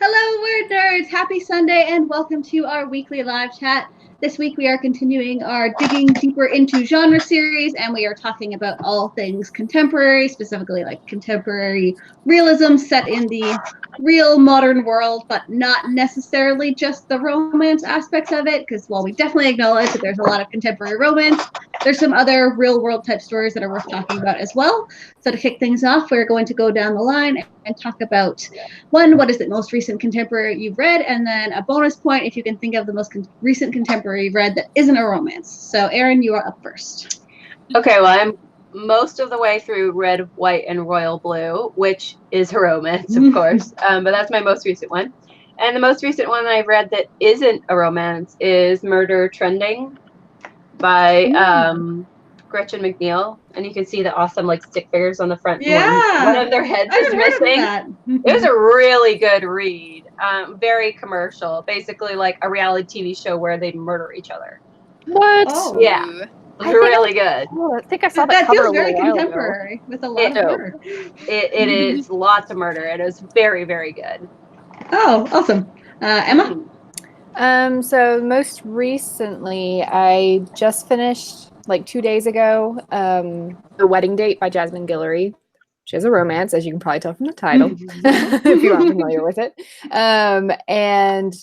Hello, Word Nerds! Happy Sunday and welcome to our weekly live chat. This week we are continuing our Digging Deeper into Genre series, and we are talking about all things contemporary, specifically like contemporary realism set in the real modern world, but not necessarily just the romance aspects of it, because while we definitely acknowledge that there's a lot of contemporary romance, there's some other real world type stories that are worth talking about as well. So to kick things off, we're going to go down the line and talk about one, what is the most recent contemporary you've read, and then a bonus point if you can think of the most recent contemporary you've read that isn't a romance. So Erin, you are up first. Okay, well, I'm most of the way through Red, White, and Royal Blue, which is a romance, of course, but that's my most recent one. And the most recent one I've read that isn't a romance is Murder Trending by Gretchen McNeil, and you can see the awesome stick figures on the front. Yeah, one of their heads is missing. It was a really good read. Very commercial, basically like a reality TV show where they murder each other. What? Oh. Yeah, it was really good. Oh, I think I saw that cover feels a very while contemporary ago. with a lot of murder. It is lots of murder. It is very, very good. Oh, awesome. Emma? So most recently, I just finished 2 days ago, The Wedding Date by Jasmine Guillory, which is a romance, as you can probably tell from the title, if you aren't familiar with it. And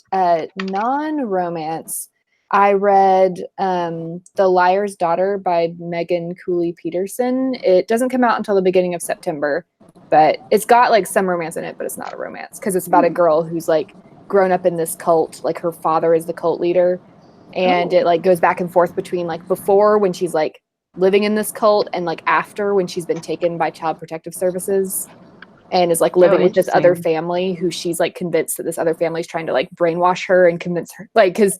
non-romance, I read The Liar's Daughter by Megan Cooley Peterson. It doesn't come out until the beginning of September, but it's got some romance in it, but it's not a romance because it's about a girl who's grown up in this cult. Her father is the cult leader, and it goes back and forth between before when she's living in this cult and after when she's been taken by Child Protective Services and is living with this other family who she's convinced that this other family is trying to brainwash her and convince her because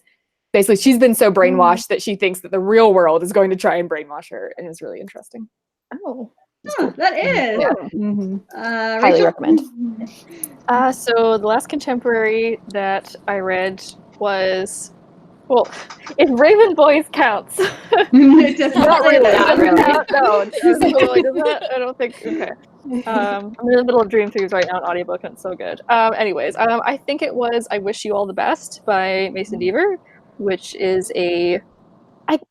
basically she's been so brainwashed that she thinks that the real world is going to try and brainwash her, and it's really interesting. That is. Yeah. Highly recommend. So the last contemporary that I read was, well, if Raven Boys counts. It does Not really. Not really. Count. No, it doesn't really, does that? I don't think. Okay. I'm in the middle of Dream Thieves right now, an audiobook, and it's so good. Anyways, I think it was I Wish You All the Best by Mason Deaver, which is I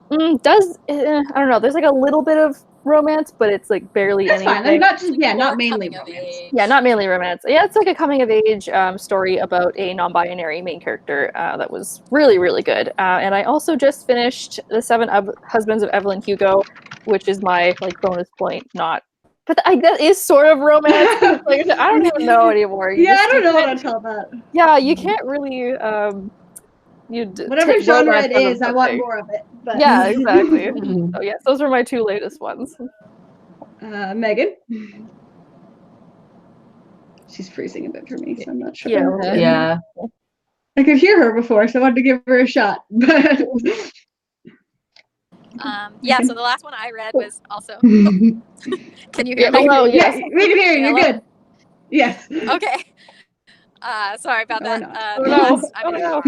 don't know. There's a little bit of romance, but it's barely That's anything. fine. Not mainly romance. Yeah, not mainly romance. Yeah, it's a coming of age story about a non-binary main character that was really, really good. And I also just finished The Seven Husbands of Evelyn Hugo, which is my bonus point. But that is sort of romance. I don't even know anymore. I don't know what to tell that. Yeah, you can't really. Whatever genre it is, I want more of it. But. Yeah, exactly. So yes, those are my two latest ones. Megan? She's freezing a bit for me, so I'm not sure. Yeah. I could hear her before, so I wanted to give her a shot. But so the last one I read was also. Can you hear me? Oh, yes, we can hear you. You're good. Yes. Okay. Sorry about that. I'm in the car.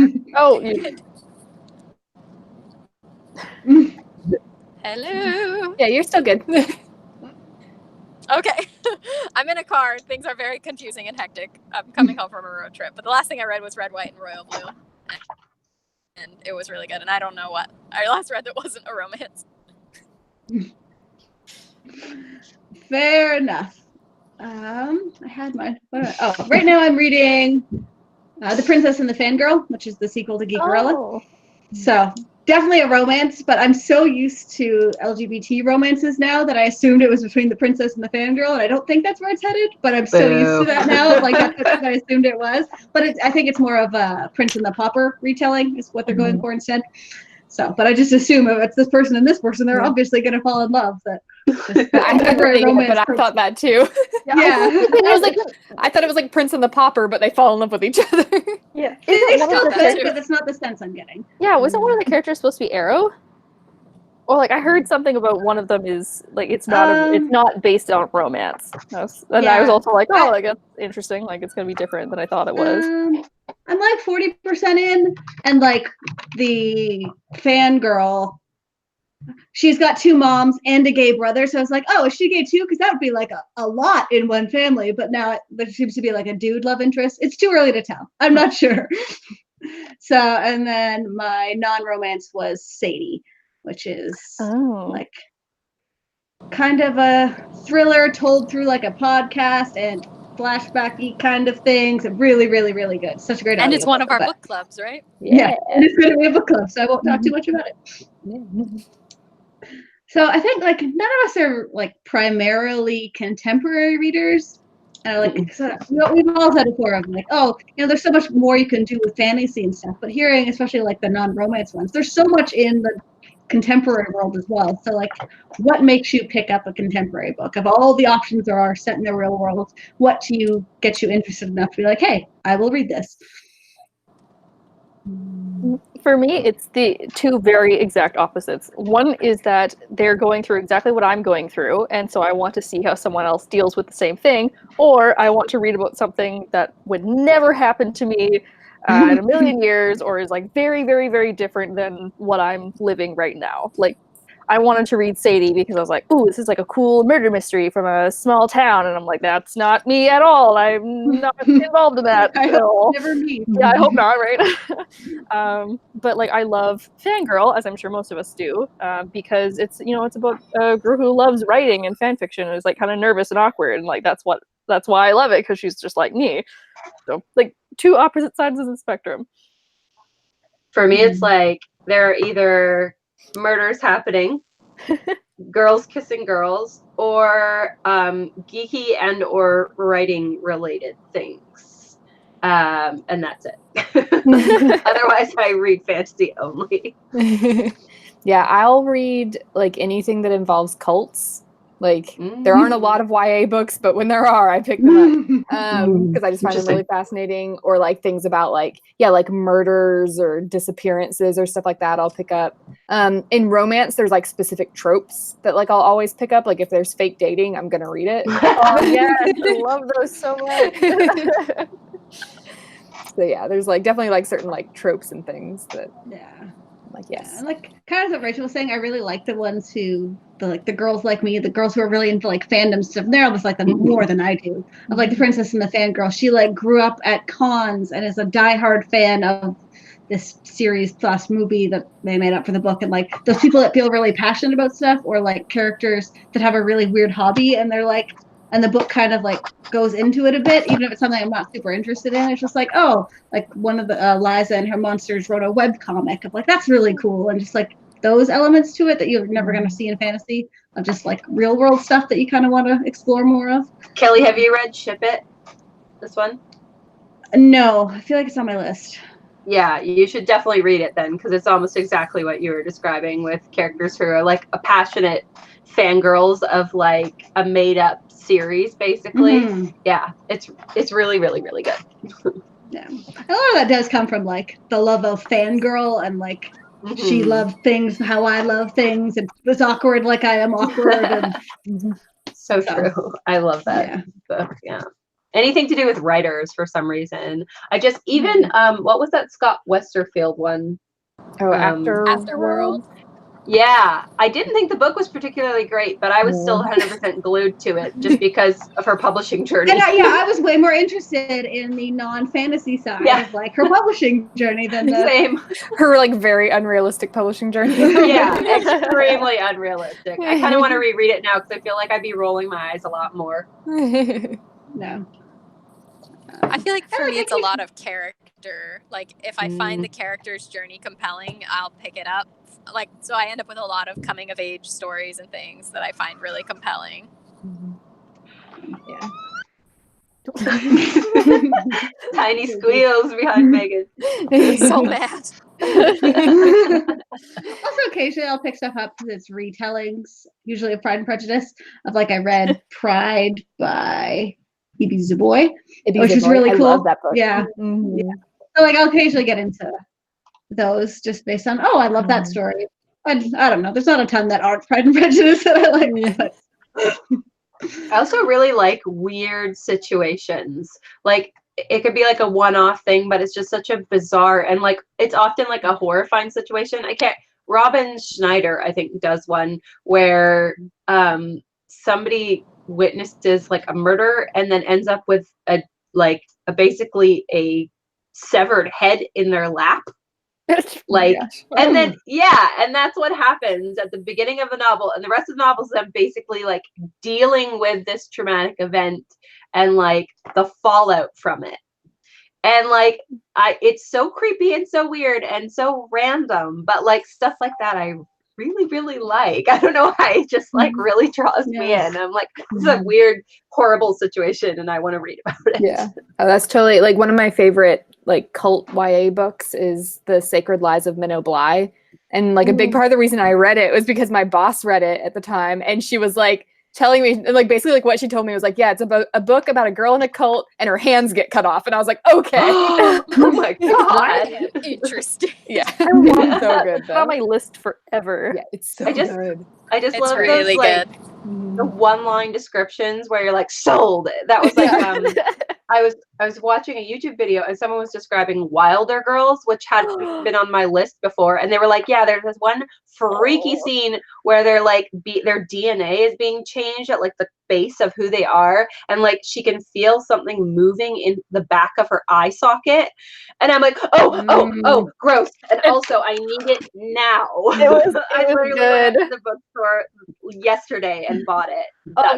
Hello. Yeah, you're still good. Okay. I'm in a car. Things are very confusing and hectic. I'm coming home from a road trip. But the last thing I read was Red, White, and Royal Blue. And it was really good. And I don't know what I last read that wasn't a romance. Fair enough. I had my... right now I'm reading The Princess and the Fangirl, which is the sequel to Geekerella. So... definitely a romance, but I'm so used to LGBT romances now that I assumed it was between the princess and the fangirl, and I don't think that's where it's headed, but I'm so used to that now, that's what I assumed it was. But I think it's more of a Prince and the Pauper retelling is what they're going for instead. So, but I just assume if it's this person and this person, they're obviously going to fall in love. But I thought that too. Yeah. I thought it was Prince and the Pauper, but they fall in love with each other. Yeah. It's not that, but it's not the sense I'm getting. Yeah, wasn't one of the characters supposed to be Arrow? Or I heard something about one of them is it's not based on romance. And I was also that's interesting. It's gonna be different than I thought it was. I'm 40% in, and the fangirl she's got 2 moms and a gay brother. So I was like, oh, is she gay too? Because that would be like a lot in one family. But now there seems to be like a dude love interest. It's too early to tell. I'm not sure. So, and then my non-romance was Sadie, which is like kind of a thriller told through like a podcast and flashbacky kind of things. Really, really, really good. Such a great And it's one of our but, book clubs, right? Yeah, and it's going to be a book club, so I won't talk too much about it. So I think like none of us are like primarily contemporary readers. So, we've all said before of like, oh, there's so much more you can do with fantasy and stuff. But hearing, especially like the non-romance ones, there's so much in the contemporary world as well. So like, what makes you pick up a contemporary book? Of all the options there are set in the real world, what do you get you interested enough to be like, hey, I will read this? For me, it's the 2 very exact opposites. One is that they're going through exactly what I'm going through, and so I want to see how someone else deals with the same thing, or I want to read about something that would never happen to me in a million years, or is like very, very, very different than what I'm living right now. Like, I wanted to read Sadie because I was like, ooh, this is like a cool murder mystery from a small town. And I'm like, that's not me at all. I'm not involved in that at all. Never me. Yeah, I hope not, right? But like, I love Fangirl, as I'm sure most of us do, because it's, it's about a girl who loves writing and fan fiction and is like kind of nervous and awkward. And like, that's why I love it, because she's just like me. So like 2 opposite sides of the spectrum. For me, it's like there are either murders happening, girls kissing girls, or geeky and or writing related things, and that's it. Otherwise I read fantasy only. Yeah, I'll read like anything that involves cults. Like there aren't a lot of YA books, but when there are, I pick them up because I just find them really fascinating. Or like things about like murders or disappearances or stuff like that, I'll pick up. In romance, there's like specific tropes that like I'll always pick up. Like if there's fake dating, I'm gonna read it. Oh yes, I love those so much. So yeah, there's like definitely like certain like tropes and things that like yes. And like kind of what Rachel was saying, I really like the ones who the girls like me, the girls who are really into like fandom stuff. They're almost like them more than I do. Of like the Princess and the Fangirl. She like grew up at cons and is a diehard fan of this series plus movie that they made up for the book. And like those people that feel really passionate about stuff, or like characters that have a really weird hobby and they're like, and the book kind of like goes into it a bit, even if it's something I'm not super interested in. It's just like, oh, like one of the Liza and her monsters wrote a web comic of like, that's really cool. And just like those elements to it that you're never going to see in fantasy, of just like real world stuff that you kind of want to explore more of. Kelly, have you read Ship It? This one? No, I feel like it's on my list. Yeah, you should definitely read it then, because it's almost exactly what you were describing, with characters who are like a passionate fangirls of like a made up series, basically. Yeah, it's really, really, really good. Yeah, a lot of that does come from like the love of fangirl and like she loved things how I love things, and it's awkward like I am awkward. And so true. I love that book. Yeah. Anything to do with writers for some reason. I just even what was that Scott Westerfield one? Oh, Afterworld. Yeah, I didn't think the book was particularly great, but I was still 100% glued to it just because of her publishing journey. And I was way more interested in the non-fantasy side of like her publishing journey than the same. Her like very unrealistic publishing journey. Yeah, extremely unrealistic. I kind of want to reread it now because I feel like I'd be rolling my eyes a lot more. No. I feel like for me it's a lot of character. Like if I find the character's journey compelling, I'll pick it up. Like so I end up with a lot of coming of age stories and things that I find really compelling. Yeah. Tiny squeals behind Megan. So mad. Also occasionally I'll pick stuff up because it's retellings, usually of Pride and Prejudice. Of like I read Pride by E.B. Du Bois, which is really cool. I love that book. Yeah. Yeah. So like I'll occasionally get into those just based on, I love that story. I don't know. There's not a ton that aren't Pride and Prejudice that I like. But. I also really like weird situations. Like it could be like a one-off thing, but it's just such a bizarre and like it's often like a horrifying situation. I can't Robin Schneider, I think, does one where somebody witnesses like a murder and then ends up with basically a severed head in their lap. Like, and then and that's what happens at the beginning of the novel, and the rest of the novel is them basically like dealing with this traumatic event and like the fallout from it. And like it's so creepy and so weird and so random, but like stuff like that I really, really like. I don't know why, it just like really draws me in. I'm like, this is a weird, horrible situation and I want to read about it. Yeah. Oh, that's totally like one of my favorite like cult YA books is The Sacred Lies of Minnow Bly. And like a big part of the reason I read it was because my boss read it at the time and she was like telling me like basically like what she told me was like, yeah, it's about a book about a girl in a cult and her hands get cut off. And I was like, okay. Oh my god. Interesting. Yeah. It's so good though. on my list forever. Yeah, it's so good. I just It's love really those like good. the one-line descriptions where you're like sold. That was like I was watching a YouTube video and someone was describing Wilder Girls, which had been on my list before, and they were like, yeah, there's this one freaky scene where they're like their DNA is being changed at like the base of who they are, and like she can feel something moving in the back of her eye socket, and I'm like, oh, gross, and also I need it now. I literally went to the bookstore yesterday and bought it.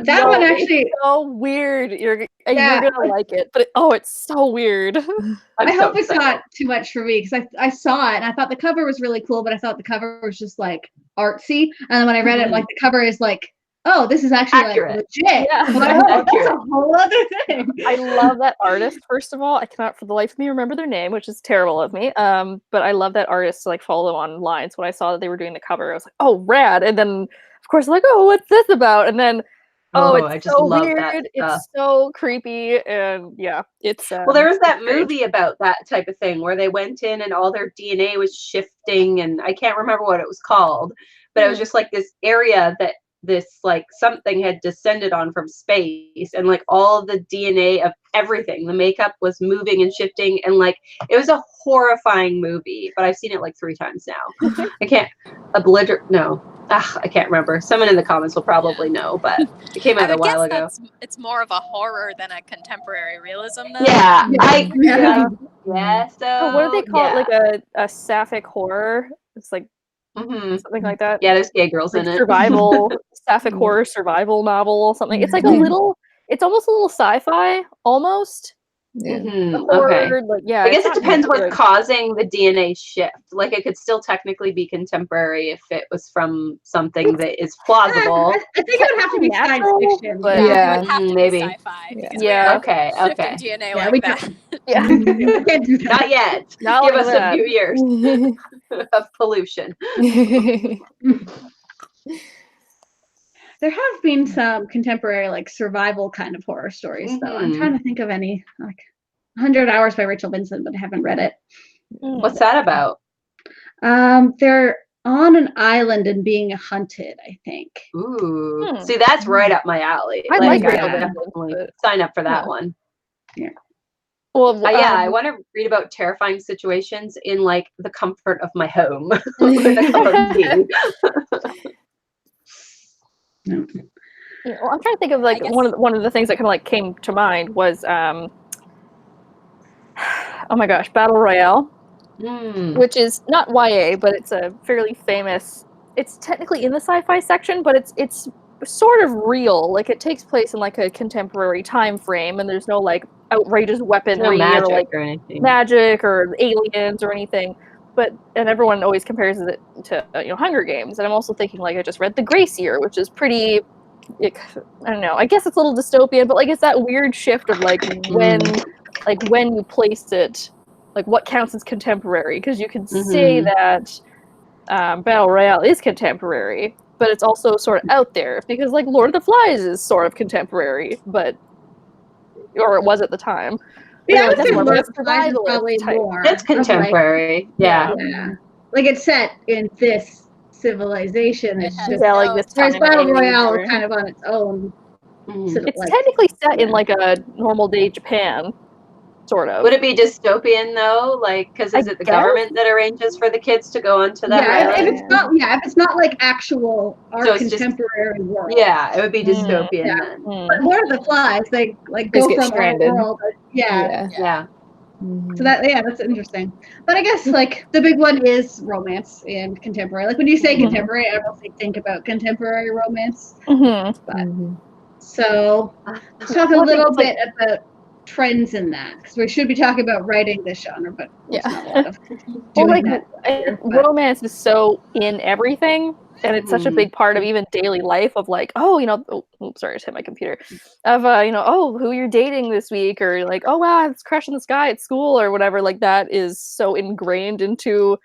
That one actually so weird. You're gonna like it, but it's so weird. I hope it's not too much for me because I saw it and I thought the cover was really cool, but I thought the cover was just like artsy. And then when I read it, like the cover is like, oh, this is actually accurate. Like legit. Yeah. Like, that's a whole other thing. I love that artist. First of all, I cannot for the life of me remember their name, which is terrible of me. But I love that artist to like follow online. So when I saw that they were doing the cover, I was like, oh, rad. And then of course, like, oh, what's this about? And then it's I just so love weird. that It's so creepy, and yeah, it's. Well, there was that movie about that type of thing where they went in and all their DNA was shifting, and I can't remember what it was called, but it was just like this area that this like something had descended on from space, and like all the DNA of everything, the makeup was moving and shifting, and like it was a horrifying movie, but I've seen it like 3 times now. I can't I can't remember. Someone in the comments will probably know, but it came out a while ago. It's more of a horror than a contemporary realism, though. Yeah, So what do they call it? Like a sapphic horror? It's like something like that. Yeah, there's gay girls like in it. Survival, sapphic horror survival novel, something. It's like it's almost a little sci-fi, almost. Yeah. Okay. Like, yeah, I guess it depends what's causing the DNA shift. Like it could still technically be contemporary if it was from something that is plausible. I think it would have to be science fiction. But it would have to maybe. be sci-fi. Yeah. Okay. DNA Yeah, like that. Yeah. We can't do that. Not yet. Not Give like us that. a few years of pollution. There have been some contemporary, like survival kind of horror stories, though. I'm trying to think of any, like 100 Hours by Rachel Vincent, but I haven't read it. What's that about? They're on an island and being hunted, I think. Ooh, see, that's right up my alley. I like I Rachel Vincent, definitely but- sign up for that one. Yeah. Well, I want to read about terrifying situations in like the comfort of my home with a cup of tea. Yeah, well, I'm trying to think of like one of the things that kind of like came to mind was oh my gosh, Battle Royale, which is not YA, but it's a fairly famous. It's technically in the sci-fi section, but it's sort of real. Like it takes place in like a contemporary time frame, and there's no like outrageous weaponry magic or like anything. magic or aliens or anything. And everyone always compares it to Hunger Games, and I'm also thinking like I just read The Gracier, which is pretty. I don't know. I guess it's a little dystopian, but like it's that weird shift of like when you place it, like what counts as contemporary, because you can say that Battle Royale is contemporary, but it's also sort of out there because like Lord of the Flies is sort of contemporary, or it was at the time. Yeah, that's more Lord of of a the Flies is survivalist probably type. more. That's contemporary. Yeah. Like it's set in this civilization. It's just like this whereas time Battle and age Royale or- is kind of on its own. Sort of It's like, technically set in like a normal day Japan. sort of. Would it be dystopian though? Like, because is it the government that arranges for the kids to go onto that island? If it's not like actual our So it's contemporary world. Yeah, it would be dystopian Yeah. then. But Lord of the Flies, they like go get from stranded. our world. Yeah. Mhm. So that's interesting. But I guess like the big one is romance and contemporary. Like when you say contemporary, I don't think about contemporary romance. But so let's talk a little bit about trends in that, because we should be talking about writing this genre, but there's not a lot of doing that. Romance is so in everything, and it's such a big part of even daily life of like, oh, you know, sorry, I just hit my computer. Of you know, oh, who you're dating this week, or like, oh wow, it's crush on this guy at school or whatever. Like that is so ingrained into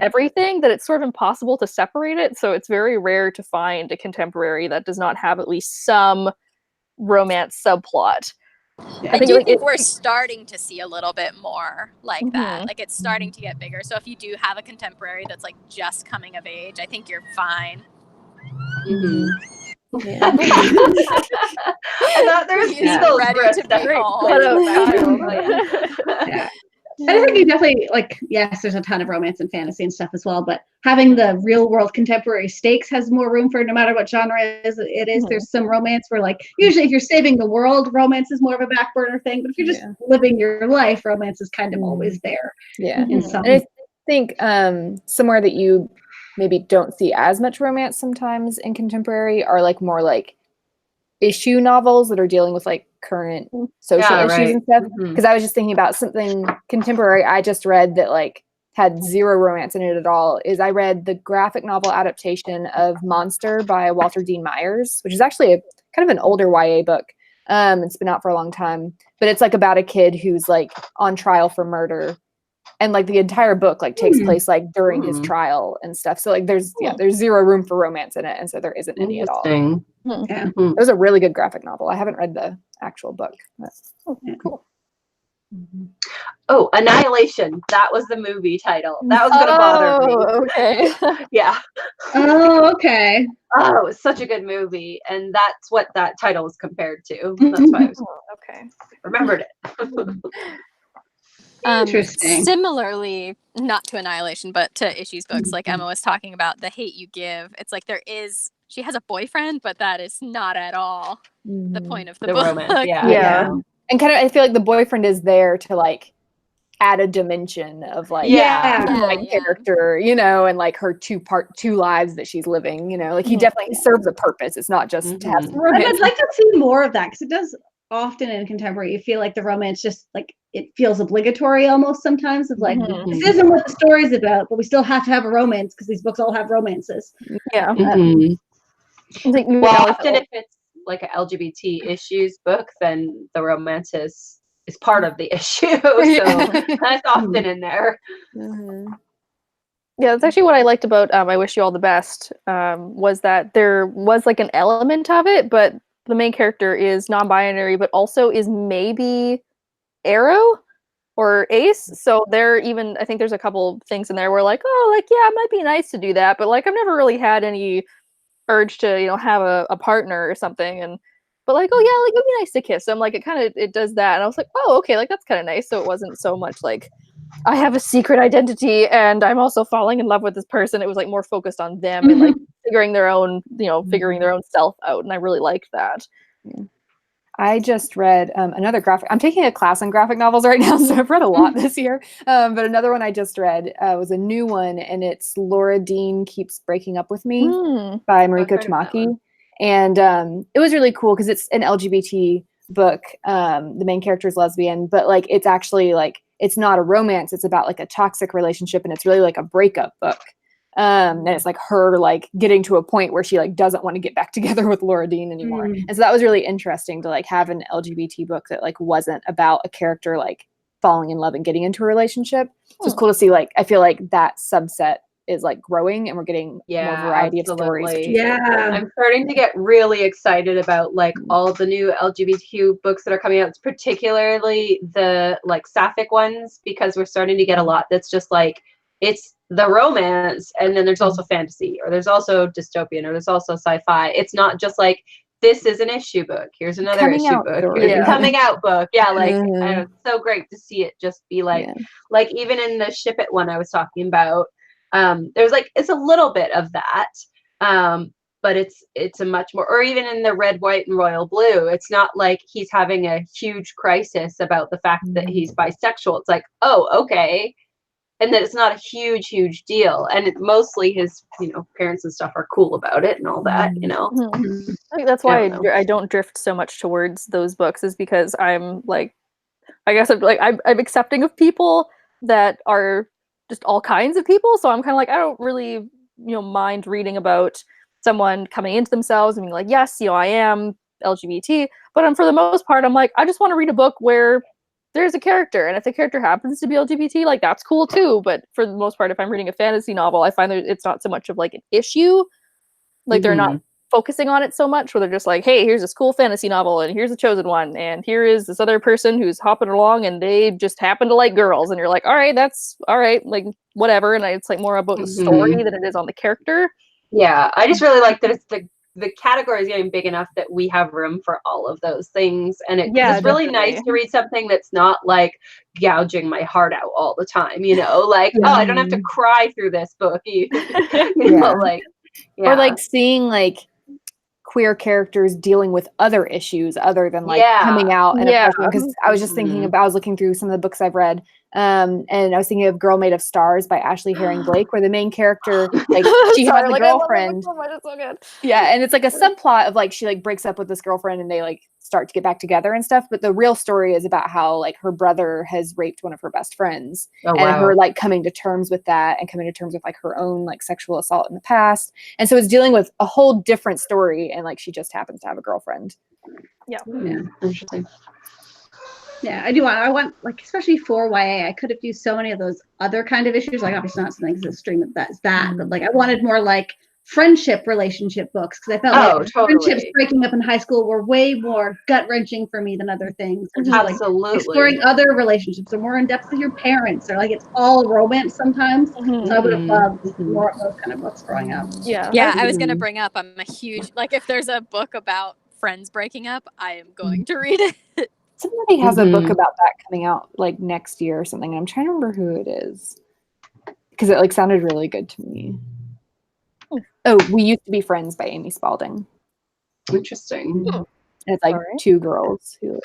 everything that it's sort of impossible to separate it. So it's very rare to find a contemporary that does not have at least some romance subplot. I do think we're starting to see a little bit more like that. Like it's starting to get bigger. So if you do have a contemporary that's like just coming of age, I think you're fine. Yeah. I thought there was Beatles ready to be home. I think you definitely like, yes, there's a ton of romance and fantasy and stuff as well, but having the real world contemporary stakes has more room for no matter what genre it is. There's some romance where like usually if you're saving the world, romance is more of a back burner thing, but if you're just living your life, romance is kind of always there. And I think somewhere that you maybe don't see as much romance sometimes in contemporary are like more like issue novels that are dealing with like current social issues and stuff. Because I was just thinking about something contemporary I just read that like had zero romance in it at all. Is I read the graphic novel adaptation of Monster by Walter Dean Myers, which is actually a kind of an older YA book. It's been out for a long time, but it's like about a kid who's like on trial for murder, and like the entire book like takes place like during his trial and stuff. So like there's zero room for romance in it, and so there isn't any at all. It was a really good graphic novel. I haven't read the actual book. But, cool. Oh, Annihilation. That was the movie title. That was gonna bother me. Okay. Yeah. Oh, okay. Oh, it was such a good movie, and that's what that title was compared to. That's why I was remembered it. Interesting. Similarly, not to Annihilation, but to Issues books, like Emma was talking about, The Hate You Give. It's like she has a boyfriend, but that is not at all the point of the book. Romance. And kind of, I feel like the boyfriend is there to like add a dimension of like my character, you know, and like her two lives that she's living, you know, like he definitely serves a purpose. It's not just to have some romance. I'd like to see more of that, because it does often in contemporary, you feel like the romance just like it feels obligatory almost sometimes of like this isn't what the story's about, but we still have to have a romance because these books all have romances. Well, often if it's like an LGBT issues book, then the romance is part of the issue. So that's often in there. Yeah, that's actually what I liked about I Wish You All the Best, was that there was like an element of it, but the main character is non-binary, but also is maybe Arrow or Ace. So I think there's a couple things in there where like, oh, like, yeah, it might be nice to do that, but like I've never really had any urge to, you know, have a partner or something. But like, oh yeah, like it'd be nice to kiss him. Like it does that. And I was like, oh, okay, like that's kind of nice. So it wasn't so much like I have a secret identity and I'm also falling in love with this person. It was like more focused on them and like figuring their own self out. And I really liked that. I just read another graphic. I'm taking a class on graphic novels right now, so I've read a lot this year. But another one I just read was a new one, and it's Laura Dean Keeps Breaking Up With Me by Mariko Tamaki. And it was really cool because it's an LGBT book. The main character is lesbian, but like it's actually like it's not a romance. It's about like a toxic relationship, and it's really like a breakup book. And it's like her like getting to a point where she like doesn't want to get back together with Laura Dean anymore. And so that was really interesting to like have an LGBT book that like wasn't about a character like falling in love and getting into a relationship. So it's cool to see, like, I feel like that subset is like growing and we're getting more variety of stories. I'm starting to get really excited about like all the new LGBTQ books that are coming out. It's particularly the like sapphic ones, because we're starting to get a lot that's just like, it's the romance and then there's also fantasy, or there's also dystopian, or there's also sci-fi. It's not just like this is an issue book. Here's another Coming issue out book. story. Here's a Yeah. coming out book. Yeah, like Mhm. it's so great to see it just be like, Yeah. like even in the Ship It one I was talking about, there's like it's a little bit of that, but it's a much more, or even in the Red, White, and Royal Blue, it's not like he's having a huge crisis about the fact that he's bisexual. It's like, oh, okay. And that it's not a huge deal, and mostly his parents and stuff are cool about it and all that, Mhm. I think that's why I don't know. I don't drift so much towards those books, is because I'm like, I guess I'm accepting of people that are just all kinds of people. So I'm kind of like, I don't really mind reading about someone coming into themselves and being like, yes, I am LGBT, but for the most part, I'm like, I just want to read a book where there's a character, and if the character happens to be LGBT, like that's cool too. But for the most part, if I'm reading a fantasy novel, I find that it's not so much of like an issue. Like they're not focusing on it so much, where they're just like, hey, here's this cool fantasy novel, and here's a chosen one, and here is this other person who's hopping along, and they just happen to like girls, and you're like, all right, that's all right, like whatever. And it's like more about the story than it is on the character. Yeah, I just really like that it's the category is getting big enough that we have room for all of those things, and it's really nice to read something that's not like gouging my heart out all the time, like oh, I don't have to cry through this book, like or like seeing like queer characters dealing with other issues other than like coming out and because I was just thinking about, I was looking through some of the books I've read, and I was thinking of Girl Made of Stars by Ashley Herring Blake, where the main character, like she has a girlfriend. So much, it's so good. Yeah, and it's like a subplot of like she like breaks up with this girlfriend and they like start to get back together and stuff. But the real story is about how like her brother has raped one of her best friends, her like coming to terms with that and coming to terms with like her own like sexual assault in the past. And so it's dealing with a whole different story, and like she just happens to have a girlfriend. Yeah. Interesting. Yeah, I want like, especially for YA, I could have used so many of those other kind of issues. Like obviously not something as extreme as that, but like I wanted more like friendship relationship books, because I felt like friendships breaking up in high school were way more gut-wrenching for me than other things. Or just like exploring other relationships, or more in depth with your parents, or like it's all romance sometimes. So I would have loved more of those kind of books growing up. Yeah, I was gonna bring up, I'm a huge, like if there's a book about friends breaking up, I am going to read it. Somebody has a book about that coming out like next year or something. I'm trying to remember who it is, because it like sounded really good to me. Oh, We Used to Be Friends by Amy Spalding. Interesting. And it's like two girls who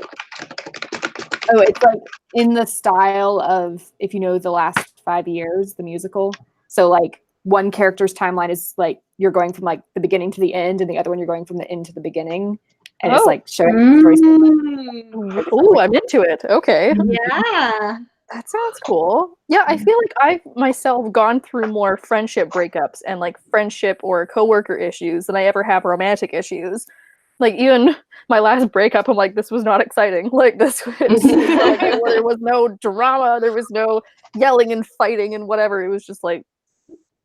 it's like in the style of, if you know The Last 5 Years, the musical. So like one character's timeline is like you're going from like the beginning to the end, and the other one you're going from the end to the beginning. And it's like showing stories. Oh, I'm into it. Okay. Yeah. That sounds cool. Yeah, I feel like I've myself gone through more friendship breakups and like friendship or coworker issues than I ever have romantic issues. Like even my last breakup, I'm like, this was not exciting. Like this was like, there was no drama, there was no yelling and fighting and whatever. It was just like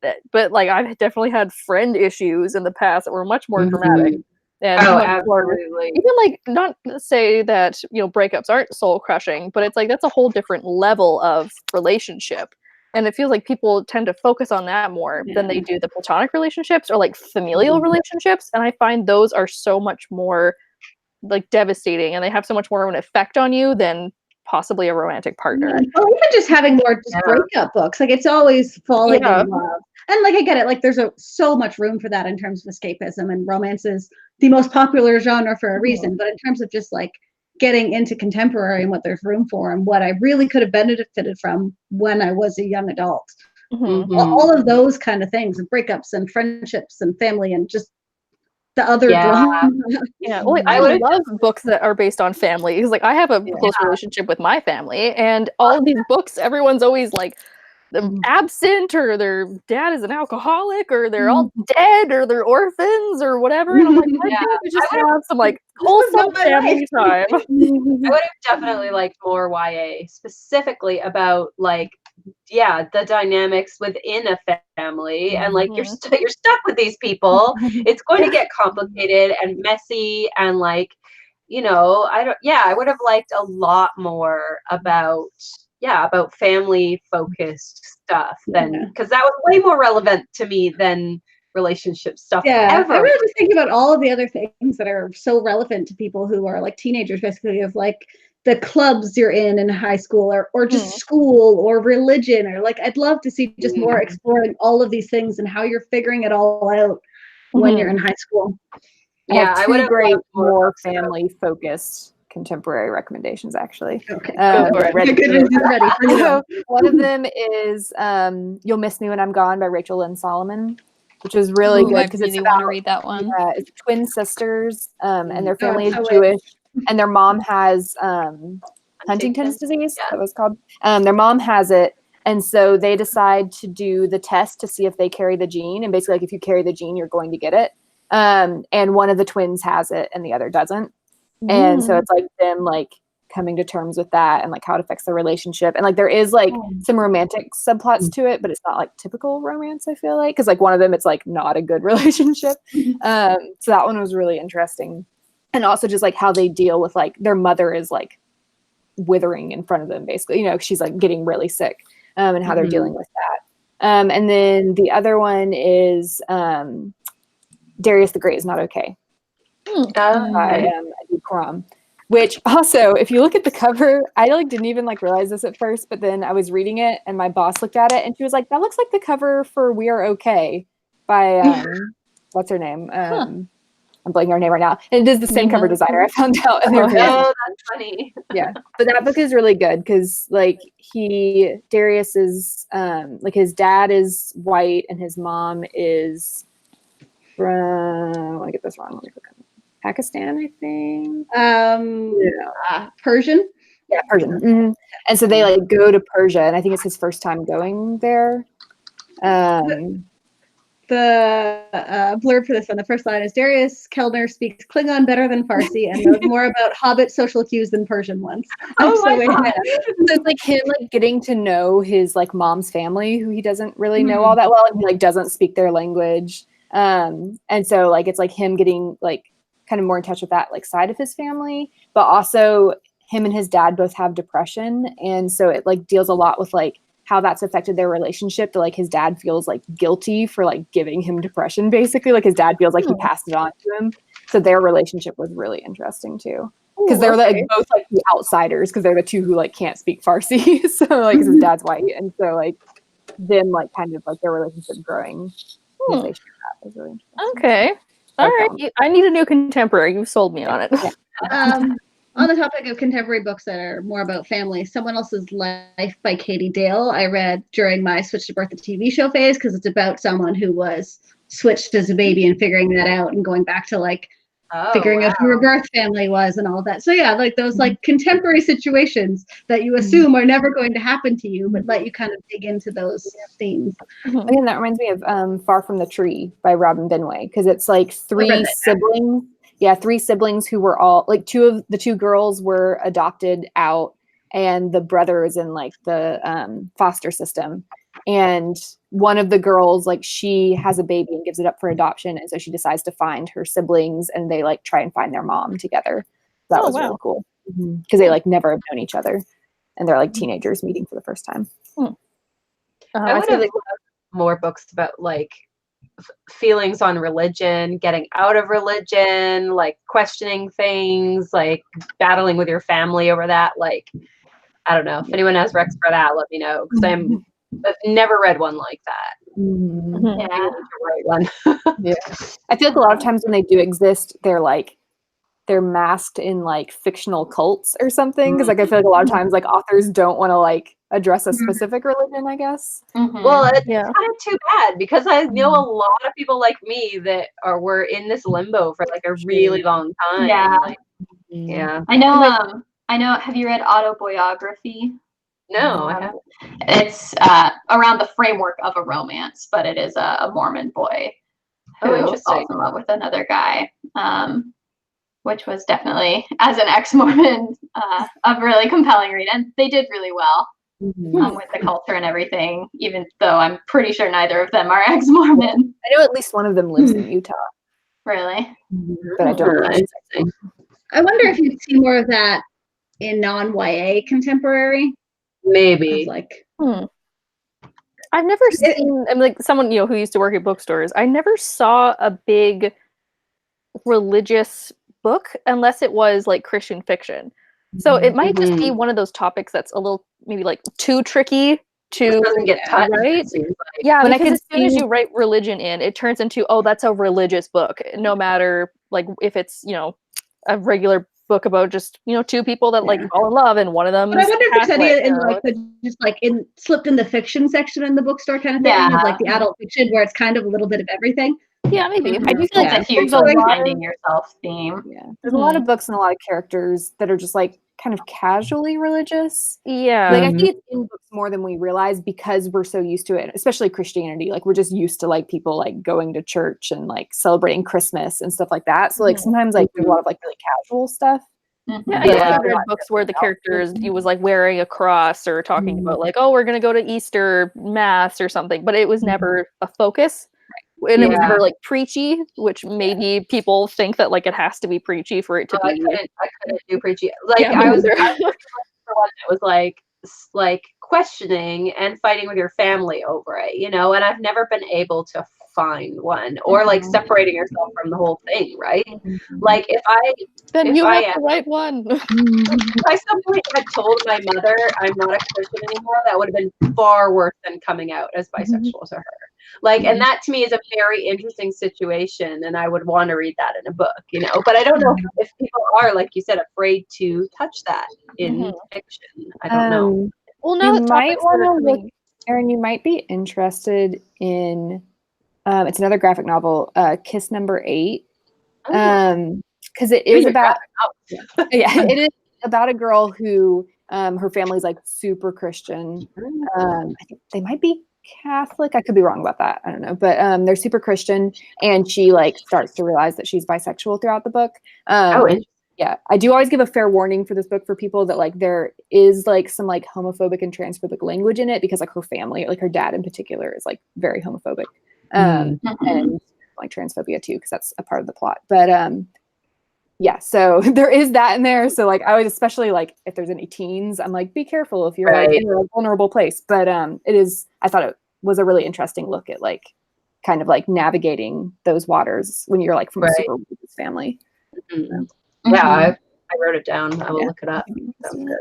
that. But like I've definitely had friend issues in the past that were much more dramatic. And absolutely. Even like, not to say that breakups aren't soul crushing, but it's like that's a whole different level of relationship, and it feels like people tend to focus on that more than they do the platonic relationships or like familial relationships. And I find those are so much more like devastating, and they have so much more of an effect on you than possibly a romantic partner. Well, even just having more just breakup books, like it's always falling in love. And like I get it, like there's so much room for that in terms of escapism, and romance is the most popular genre for a reason. But in terms of just like getting into contemporary and what there's room for, and what I really could have benefited from when I was a young adult, all of those kind of things, and breakups and friendships and family and just the other drama. Well, like, I love books that are based on family, because like I have a close relationship with my family, and all of these books, everyone's always like absent, or their dad is an alcoholic, or they're all dead, or they're orphans, or whatever. And I'm like, why can't we just have some like wholesome family time? I would have definitely liked more YA, specifically about like the dynamics within a family, and like you're stuck with these people. It's going to get complicated and messy, and like I would have liked a lot more about family focused stuff, than because that was way more relevant to me than relationship stuff Yeah, ever. I really just think about all of the other things that are so relevant to people who are like teenagers, basically, of like the clubs you're in high school, or just school or religion, or like I'd love to see just more exploring all of these things and how you're figuring it all out when you're in high school. Yeah, I would have great, loved more books about- family-focused contemporary recommendations, actually. Okay, Go for it. my goodness is ready for you. So one of them is You'll Miss Me When I'm Gone by Rachel Lynn Solomon, which is really good I because really it's want to about read that one. it's twin sisters, and their Oh, family is so Jewish, and their mom has Huntington's disease. Yeah. That was called. Their mom has it, and so they decide to do the test to see if they carry the gene. And basically, like if you carry the gene, you're going to get it. And one of the twins has it, and the other doesn't. And so it's like them like coming to terms with that and like how it affects their relationship. And like there is like some romantic subplots to it, but it's not like typical romance, I feel like, because like one of them it's like not a good relationship. So that one was really interesting. And also just like how they deal with like their mother is like withering in front of them, basically, you know, she's like getting really sick, and how they're dealing with that. And then the other one is Darius the Great Is Not Okay by Adib Khorram. Which also, if you look at the cover, I like didn't even like realize this at first, but then I was reading it and my boss looked at it and she was like, "That looks like the cover for We Are Okay by what's her name? I'm blanking her name right now. And it is the same cover designer, I found out. And Oh, that's funny. yeah, but that book is really good because like Darius is like his dad is white and his mom is from, I want to get this wrong. Let me click on it. Pakistan, I think. Persian. Yeah, Persian. And so they like go to Persia, and I think it's his first time going there. The blurb for this one, the first line is Darius Kellner speaks Klingon better than Farsi and knows more about Hobbit social cues than Persian ones. Oh my God. So it's like him like getting to know his like mom's family, who he doesn't really know all that well, and he like doesn't speak their language. And so like it's like him getting like kind of more in touch with that like side of his family, but also him and his dad both have depression, and so it like deals a lot with like how that's affected their relationship. To like his dad feels like guilty for like giving him depression, basically, like his dad feels like he passed it on to him. So their relationship was really interesting too, because they're like both like the outsiders, because they're the two who like can't speak Farsi. So like his dad's white, and so like them like kind of like their relationship growing. Was really interesting. Okay. All right. I need a new contemporary. You've sold me on it. On the topic of contemporary books that are more about family, Someone Else's Life by Katie Dale, I read during my Switch to Birth the TV show phase, because it's about someone who was switched as a baby and figuring that out and going back to like figuring out who her birth family was and all of that. So yeah, like those like contemporary situations that you assume are never going to happen to you, but let you kind of dig into those themes. Again, that reminds me of Far From the Tree by Robin Benway, because it's like three siblings. Yeah, three siblings who were all like two girls were adopted out, and the brother is in like the foster system. And one of the girls, like she has a baby and gives it up for adoption, and so she decides to find her siblings, and they like try and find their mom together. That was really cool, because they like never have known each other, and they're like teenagers meeting for the first time. I would have loved more books about like feelings on religion, getting out of religion, like questioning things, like battling with your family over that. Like, I don't know, if anyone has recs for that, let me know, because I've never read one like that. Yeah. Right one. Yeah, I feel like a lot of times when they do exist, they're masked in like fictional cults or something, because like I feel like a lot of times like authors don't want to like address a specific religion, I guess. Well, it's kind of too bad, because I know a lot of people like me that were in this limbo for like a really long time. Yeah. Like, yeah. I know. Have you read Autobiography? No, I haven't. It's around the framework of a romance, but it is a Mormon boy who falls in love with another guy, which was definitely, as an ex-Mormon, a really compelling read. And they did really well with the culture and everything, even though I'm pretty sure neither of them are ex-Mormon. I know at least one of them lives in Utah. Really? But I don't know. I wonder if you'd see more of that in non-YA contemporary. Maybe. Like, I've never seen, I'm like someone, you know, who used to work at bookstores. I never saw a big religious book unless it was like Christian fiction. So it might just be one of those topics that's a little maybe like too tricky to doesn't get touched. right. It seems like. Yeah, When I because as could soon as see- you write religion in, it turns into, oh, that's a religious book. No matter like if it's, you know, a regular book about just, you know, two people that like fall in love and one of them. But I wonder if there's any Catholic, in you know, like the just like in slipped in the fiction section in the bookstore kind of thing, Yeah. of like the adult fiction where it's kind of a little bit of everything. yeah, maybe. I do feel like Yeah. It's a huge there's a like, lot finding of, yourself theme. there's a lot of books and a lot of characters that are just like kind of casually religious. Yeah. Like I think it's in books more than we realize because we're so used to it, especially Christianity. Like we're just used to like people like going to church and like celebrating Christmas and stuff like that. So like sometimes like there's a lot of like really casual stuff. Yeah, Yeah. I definitely read books where the characters he was like wearing a cross or talking about like, oh, we're gonna go to Easter mass or something, but it was never a focus. And it was never like preachy, which maybe people think that like it has to be preachy for it to be. I couldn't do preachy. Like Yeah, I was me neither. for one that was like questioning and fighting with your family over it, you know. And I've never been able to find one or like separating yourself from the whole thing, right? Like if Then you I have the right one. if I simply had told my mother I'm not a Christian anymore, that would have been far worse than coming out as bisexual to her. Like, and that to me is a very interesting situation, and I would want to read that in a book, you know. But I don't know if people are, like you said, afraid to touch that in fiction. I don't know. Well, now You that might topics that are want to look, coming- Erin, you might be interested in it's another graphic novel, Kiss Number 8. Because it is about it is about a girl who her family's like super Christian. I think they might be Catholic. I could be wrong about that. I don't know, but they're super Christian, and she like starts to realize that she's bisexual throughout the book. Yeah, I do always give a fair warning for this book for people that like there is like some like homophobic and transphobic language in it because like her family, like her dad in particular, is like very homophobic and like transphobia too because that's a part of the plot. But yeah, so there is that in there. So like I would especially like if there's any teens, I'm like be careful if you're like in a vulnerable place. But it is. I thought it was a really interesting look at like kind of like navigating those waters when you're like from a super religious family. Yeah, I wrote it down. I will look it up. Sounds good.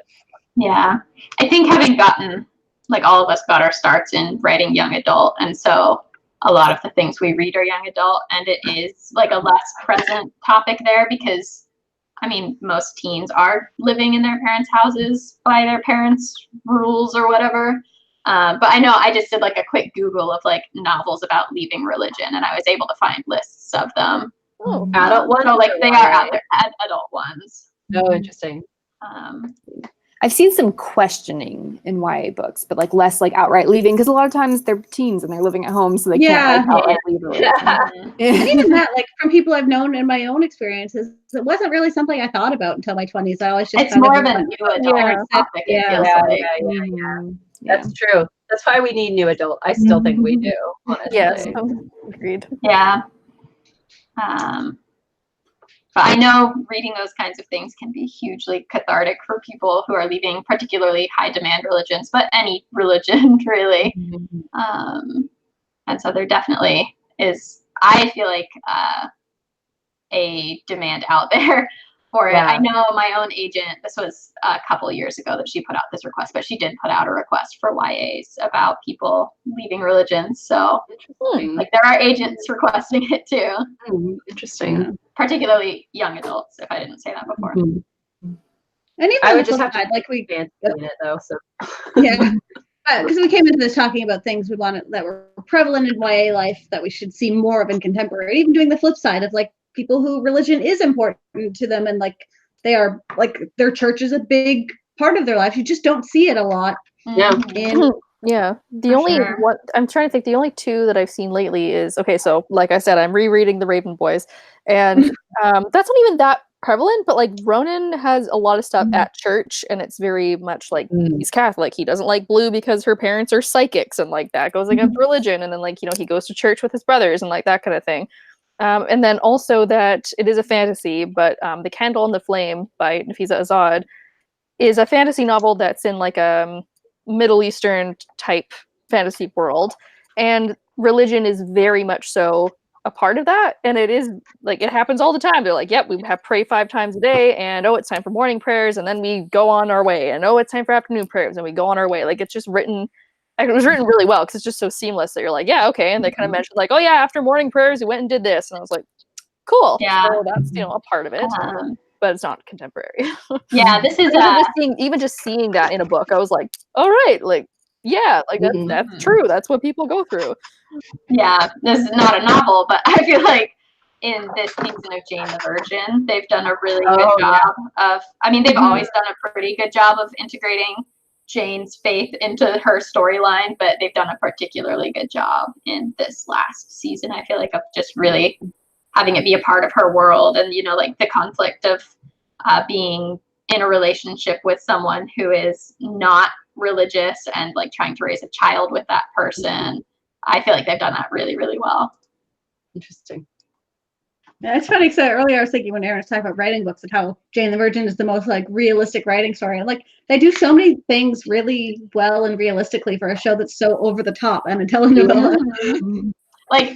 Yeah, I think having gotten like all of us got our starts in writing young adult, and so a lot of the things we read are young adult, and it is like a less present topic there because, I mean, most teens are living in their parents' houses by their parents' rules or whatever. But I know I just did like a quick Google of like novels about leaving religion, and I was able to find lists of them. Oh, adult ones? So like they are out there, adult ones. Oh, interesting. I've seen some questioning in YA books, but like less like outright leaving because a lot of times they're teens and they're living at home, so they can't like, outright leave religion. And even that, like from people I've known in my own experiences, it wasn't really something I thought about until my 20s. I always just it's more of a new adult topic. That's true. That's why we need new adult. I still think we do. Honestly. Yes, agreed. Yeah. But I know reading those kinds of things can be hugely cathartic for people who are leaving particularly high demand religions, but any religion really. And so there definitely is, I feel like, a demand out there for it. I know my own agent, this was a couple of years ago that she put out this request, but she did put out a request for YAs about people leaving religions. So like there are agents requesting it too. Interesting. Particularly young adults, if I didn't say that before. And even I would just have to like we fancy in it though. So yeah. Because we came into this talking about things we wanted that were prevalent in YA life that we should see more of in contemporary, even doing the flip side of like people who religion is important to them and like they are like their church is a big part of their life. You just don't see it a lot. Yeah. The only one I'm trying to think, the only two that I've seen lately is so like I said, I'm rereading The Raven Boys, and that's not even that prevalent, but like Ronan has a lot of stuff at church, and it's very much like he's Catholic. He doesn't like blue because her parents are psychics, and like that goes against religion. And then like he goes to church with his brothers and like that kind of thing. And then also that it is a fantasy, but The Candle and the Flame by Nafisa Azad is a fantasy novel that's in like a Middle Eastern type fantasy world, and religion is very much so a part of that. And it is like, it happens all the time. They're like, yep, we have pray 5 times a day, and oh, it's time for morning prayers, and then we go on our way, and oh, it's time for afternoon prayers, and we go on our way. Like, it's just written, it was written really well because it's just so seamless that you're like, yeah, okay. And they kind of mentioned like, oh yeah, after morning prayers we went and did this, and I was like, cool. Yeah. So that's, you know, a part of it, but it's not contemporary. Yeah, this is even just seeing that in a book, I was like, all right, like, yeah, like that's true. That's what people go through. Yeah, this is not a novel, but I feel like in this season of Jane the Virgin, they've done a really good job of, I mean, they've always done a pretty good job of integrating Jane's faith into her storyline, but they've done a particularly good job in this last season, I feel like, of just really having it be a part of her world, and, you know, like the conflict of being in a relationship with someone who is not religious and like trying to raise a child with that person. I feel like they've done that really, really well. Interesting. Yeah, it's funny because earlier I was thinking when Aaron was talking about writing books and how Jane the Virgin is the most like realistic writing story. And like they do so many things really well and realistically for a show that's so over the top and a telenovela. Like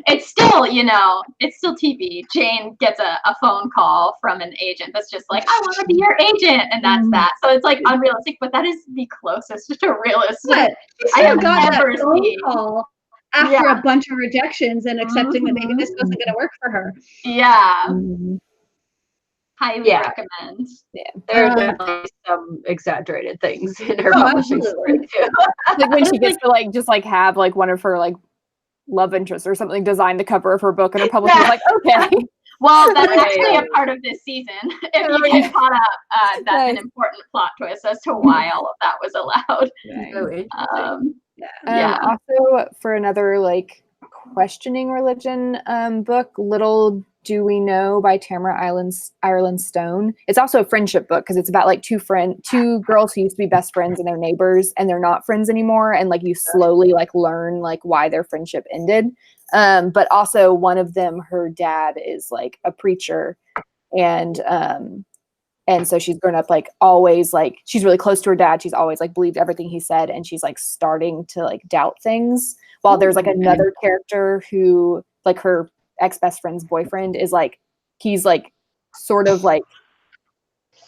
it's still, you know, it's still TV. Jane gets a phone call from an agent that's just like, I want to be your agent, and that's that. So it's like unrealistic, but that is the closest to realistic I have ever seen. Call after a bunch of rejections and accepting that maybe this wasn't going to work for her. Yeah. Highly recommend. Yeah. There are definitely some exaggerated things in her publishing story too. Like when she gets to like just like have like one of her like love interests or something designed the cover of her book, and her publisher's like, okay. Well, that's actually a part of this season. If you get caught up, that's an important plot twist as to why all of that was allowed. Also, for another like questioning religion book, Little Do We Know by Tamara Ireland Stone. It's also a friendship book because it's about like two girls who used to be best friends and they're neighbors, and they're not friends anymore, and like you slowly like learn like why their friendship ended. But also one of them, her dad is like a preacher, and so she's grown up like always like she's really close to her dad. She's always like believed everything he said, and she's like starting to like doubt things. While there's like another character who like her ex-best friend's boyfriend is like, he's like sort of like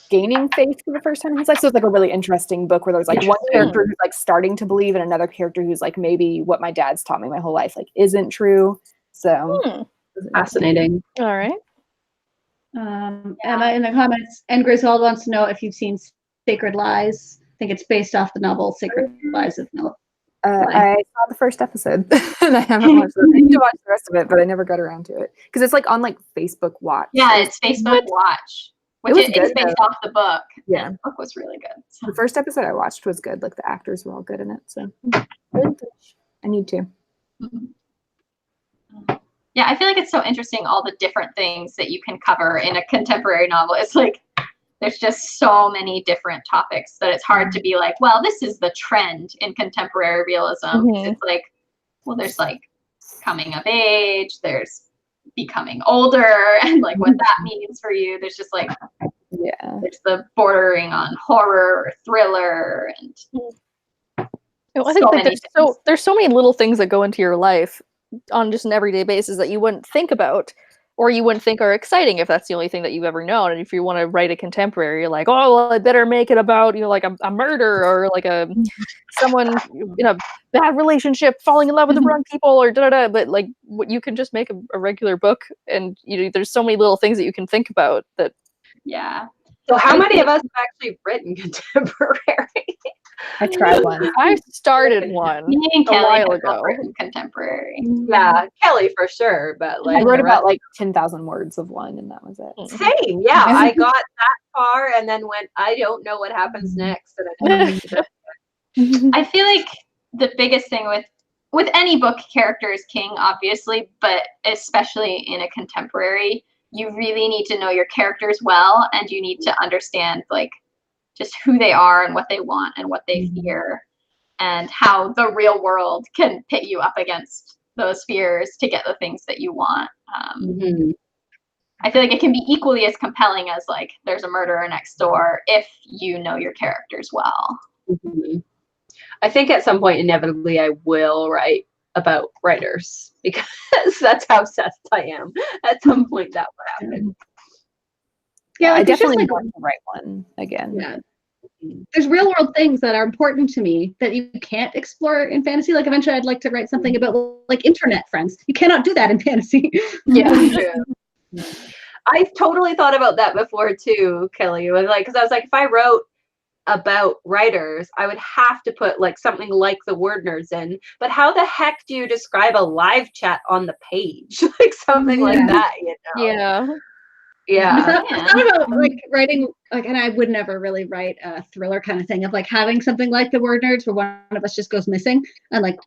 gaining faith for the first time in his life. So it's like a really interesting book where there's like one character who's like starting to believe, and another character who's like, maybe what my dad's taught me my whole life like isn't true. So fascinating. All right. Emma in the comments, and Griswold wants to know if you've seen Sacred Lies. I think it's based off the novel Sacred Lies of Noah. I saw the first episode and I haven't watched it. I need to watch the rest of it, but I never got around to it because it's like on like Facebook Watch. Yeah, it's Facebook Watch, which is based off the book. Yeah, the book was really good. So. The first episode I watched was good. Like the actors were all good in it, so I need to. Yeah, I feel like it's so interesting all the different things that you can cover in a contemporary novel. It's like there's just so many different topics that it's hard to be like, well, this is the trend in contemporary realism. It's like, well, there's like coming of age, there's becoming older, and like what that means for you. There's just like, there's the bordering on horror or thriller, and I think like there's so many little things that go into your life on just an everyday basis that you wouldn't think about, or you wouldn't think are exciting if that's the only thing that you've ever known. And if you want to write a contemporary, you're like, oh, well, I better make it about, you know, like a murder, or like someone in a bad relationship falling in love with the wrong people, or da-da-da. But like you can just make a regular book, and you know, there's so many little things that you can think about that. Yeah. So how many of us have actually written contemporary? I tried one. I started one a while ago. Contemporary. Yeah, Kelly for sure, but like I wrote about like 10,000 words of one, and that was it. Same, yeah. I got that far and then went, I don't know what happens next, and I feel like the biggest thing with any book, character is king, obviously, but especially in a contemporary, you really need to know your characters well, and you need to understand like just who they are and what they want and what they fear, and how the real world can pit you up against those fears to get the things that you want. I feel like it can be equally as compelling as like there's a murderer next door if you know your characters well. I think at some point, inevitably, I will write about writers because that's how obsessed I am. At some point, that will happen. Yeah, I like, it's just, definitely like, want to write one again. yeah. There's real world things that are important to me that you can't explore in fantasy. Like eventually I'd like to write something about like internet friends. You cannot do that in fantasy. Yeah. True. I totally thought about that before too, Kelly. It was like, because I was like, if I wrote about writers, I would have to put like something like the WordNerds in. But how the heck do you describe a live chat on the page? Like something like that, you know? Yeah. Yeah. I thought about like writing, like, and I would never really write a thriller kind of thing of like having something like the WordNerds where one of us just goes missing and like,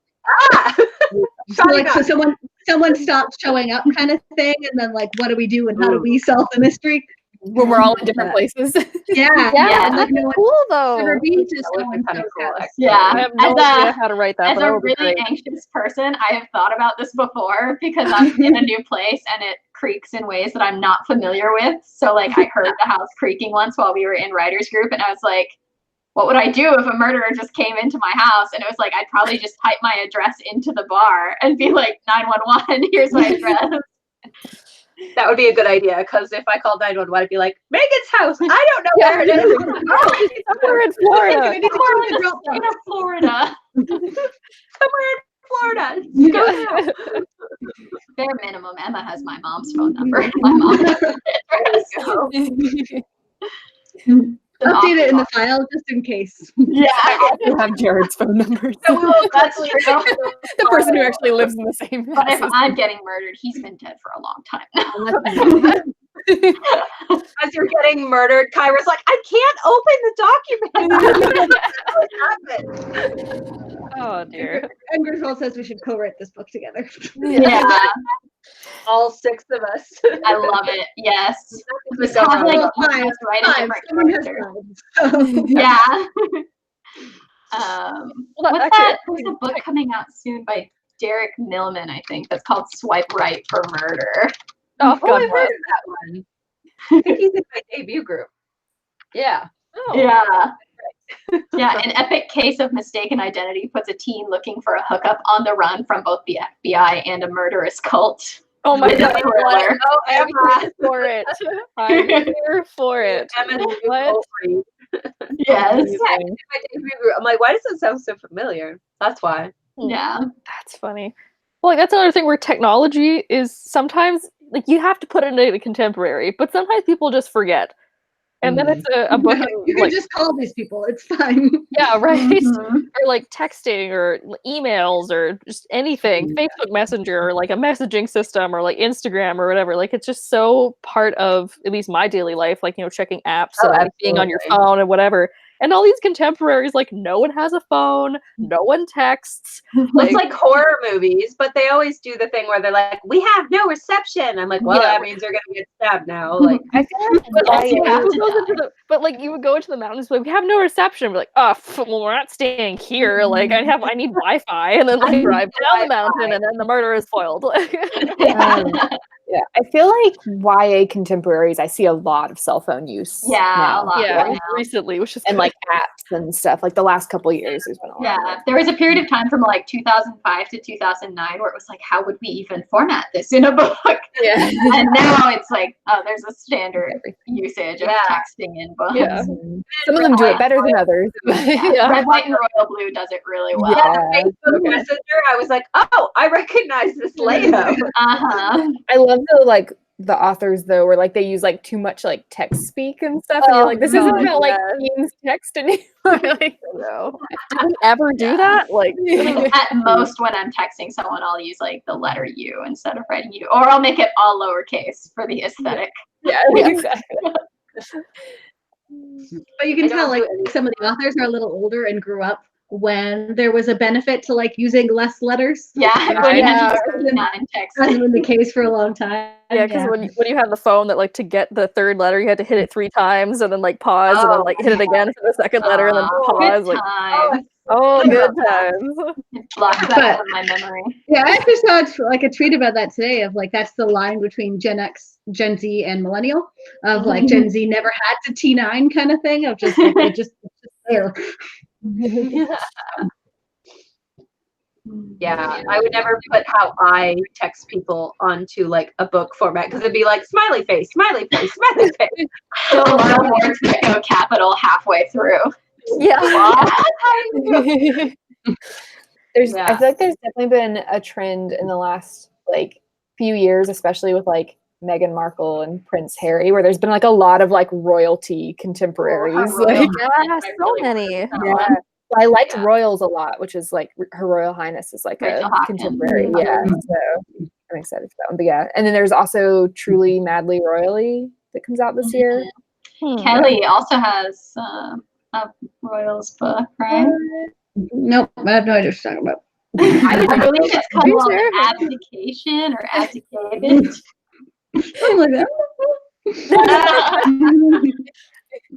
so someone stops showing up kind of thing, and then like, what do we do and how do we solve the mystery? When we're all in different places. Yeah, Yeah, and like that's no one cool though. ever been to That would be someone kind of else's cool, house. actually. Yeah. I have no idea how to write that. As but that a would be really great. anxious person, I have thought about this before because I'm in a new place and it creaks in ways that I'm not familiar with. So like I heard the house creaking once while we were in writers group and I was like, what would I do if a murderer just came into my house? And it was like, I'd probably just type my address into the bar and be like, 911, here's my address. That would be a good idea, because if I called 911, I'd be like, Megan's house. I don't know where it is. We're in Florida. I need to go to the drop In box. Florida. Somewhere in Florida. Go now. Bare minimum, Emma has my mom's phone number. My mom has her address. Update it in the file just in case. Yeah. I also have Jared's phone number. That's true. The person who actually lives in the same house. But if as I'm getting murdered, he's been dead for a long time now. As you're getting murdered, Kyra's like, I can't open the document. What happened? Oh dear. And Griswold says we should co-write this book together. Yeah, All 6 of us. I love it. Yes. Just Have go like wrong. one of us write a different Someone has character. died. Yeah. Well, What's actually, that? There's a book coming out soon by Derek Millman, I think, that's called Swipe Right for Murder. Oh, Oh, God, I've heard of that one. I think he's in my debut group. Yeah. Oh. Yeah. Yeah, an epic case of mistaken identity puts a teen looking for a hookup on the run from both the FBI and a murderous cult. Oh my It's a God. thriller. Oh, I'm Emma. here for it. I'm here for it. Emma's new What? cult read. Yes. Amazing. My debut group. I'm like, why does it sound so familiar? That's why. Yeah. That's funny. Well, like that's another thing where technology is sometimes like you have to put it into the contemporary, but sometimes people just forget. And then it's a book of, You can like, just call these people. It's fine. yeah, right? Mhm. Or like texting or emails or just anything, Facebook Messenger or like a messaging system or like Instagram or whatever. Like it's just so part of at least my daily life, like, you know, checking apps Oh, and like, being on your absolutely. phone and whatever. And all these contemporaries, like no one has a phone, no one texts. It's like horror movies, but they always do the thing where they're like, we have no reception. I'm like, well, Yeah. that means they're going to get stabbed now. Like, I feel like But also, you have who to goes into the, but like you would go into the mountains, but we have no reception. We're like, oh, well, we're not staying here. Like I need Wi-Fi, and then like drive down the mountain, and then the murder is foiled. Yeah, I feel like YA contemporaries, I see a lot of cell phone use. Yeah, now. a lot. yeah, now. recently, which is And good. like apps and stuff. Like the last couple of years, there's been a lot. Yeah, there was a period of time from like 2005 to 2009 where it was like, how would we even format this in a book? Yeah. And now it's like, oh, there's a standard usage of Yeah. texting in books. Yeah. Some of them do it better than others. Yeah. Red, white, and royal blue does it really well. Yeah. Facebook Messenger, I was like, oh, I recognize this layout. Uh-huh. I love the authors though, where like they use like too much like text speak and stuff, and you're like, this isn't God, about like yes. teens text anymore. Like, No. Do we ever do that? Like, At most, when I'm texting someone, I'll use like the letter U instead of writing U, or I'll make it all lowercase for the aesthetic. yeah, exactly. But you can I don't tell like do any- some of the authors are a little older and grew up when there was a benefit to like using less letters. Yeah, Yeah. not in text. Hasn't been the case for a long time. yeah, because when you had the phone that like to get the third letter, you had to hit it 3 times and then like pause and then like hit it again for the second letter and then pause. Good Like, time. oh, good times. Block that But- out of my memory. Yeah, I actually saw like a tweet about that today of like that's the line between Gen X, Gen Z, and Millennial of like Gen Z never had to T9 kind of thing of just like, it's just there. Yeah, I would never put how I text people onto like a book format because it'd be like smiley face, smiley face, smiley face. So a lot of words that go capital halfway through. Yeah. I feel like there's definitely been a trend in the last like few years, especially with like Meghan Markle and Prince Harry, where there's been like a lot of like royalty contemporaries. Like, Yeah, so many. yeah. I liked Royals a lot, which is like Her Royal Highness is like Rachel a Hawkins. contemporary. Yeah, so I'm excited for that one. But yeah, and then there's also Truly Madly Royally that comes out this year. Kelly also has a Royals book, right? Nope, I have no idea what you're talking about. I believe it's called Abdication or Abdicated. Something like that.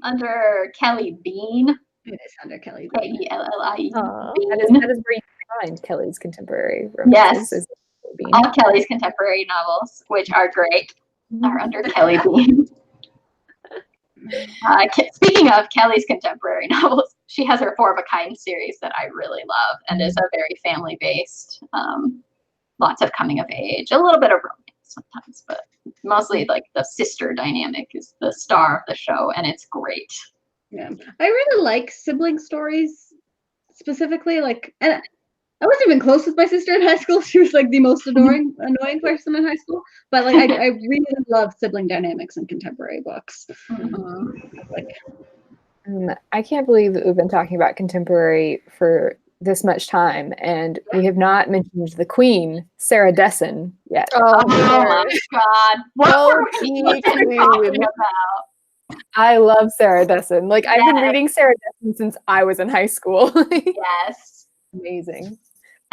Under Kelly Bean. It is under Kelly. Kellie. That is where you find Kelly's contemporary Yes. romances. is Bean. All Kelly's contemporary novels, which are great, are under Kelly Bean. Speaking of Kelly's contemporary novels, she has her Four of a Kind series that I really love and is a very family-based, lots of coming of age, a little bit of romance sometimes, but mostly like the sister dynamic is the star of the show, and it's great. Yeah, I really like sibling stories specifically. Like, and I wasn't even close with my sister in high school. She was like the most annoying person in high school. But like, I really love sibling dynamics in contemporary books. I can't believe that we've been talking about contemporary for this much time, and we have not mentioned the Queen, Sarah Dessen, yet. Oh my God! What were we talking about? I love Sarah Dessen. Like, I've been reading Sarah Dessen since I was in high school. Yes. Amazing.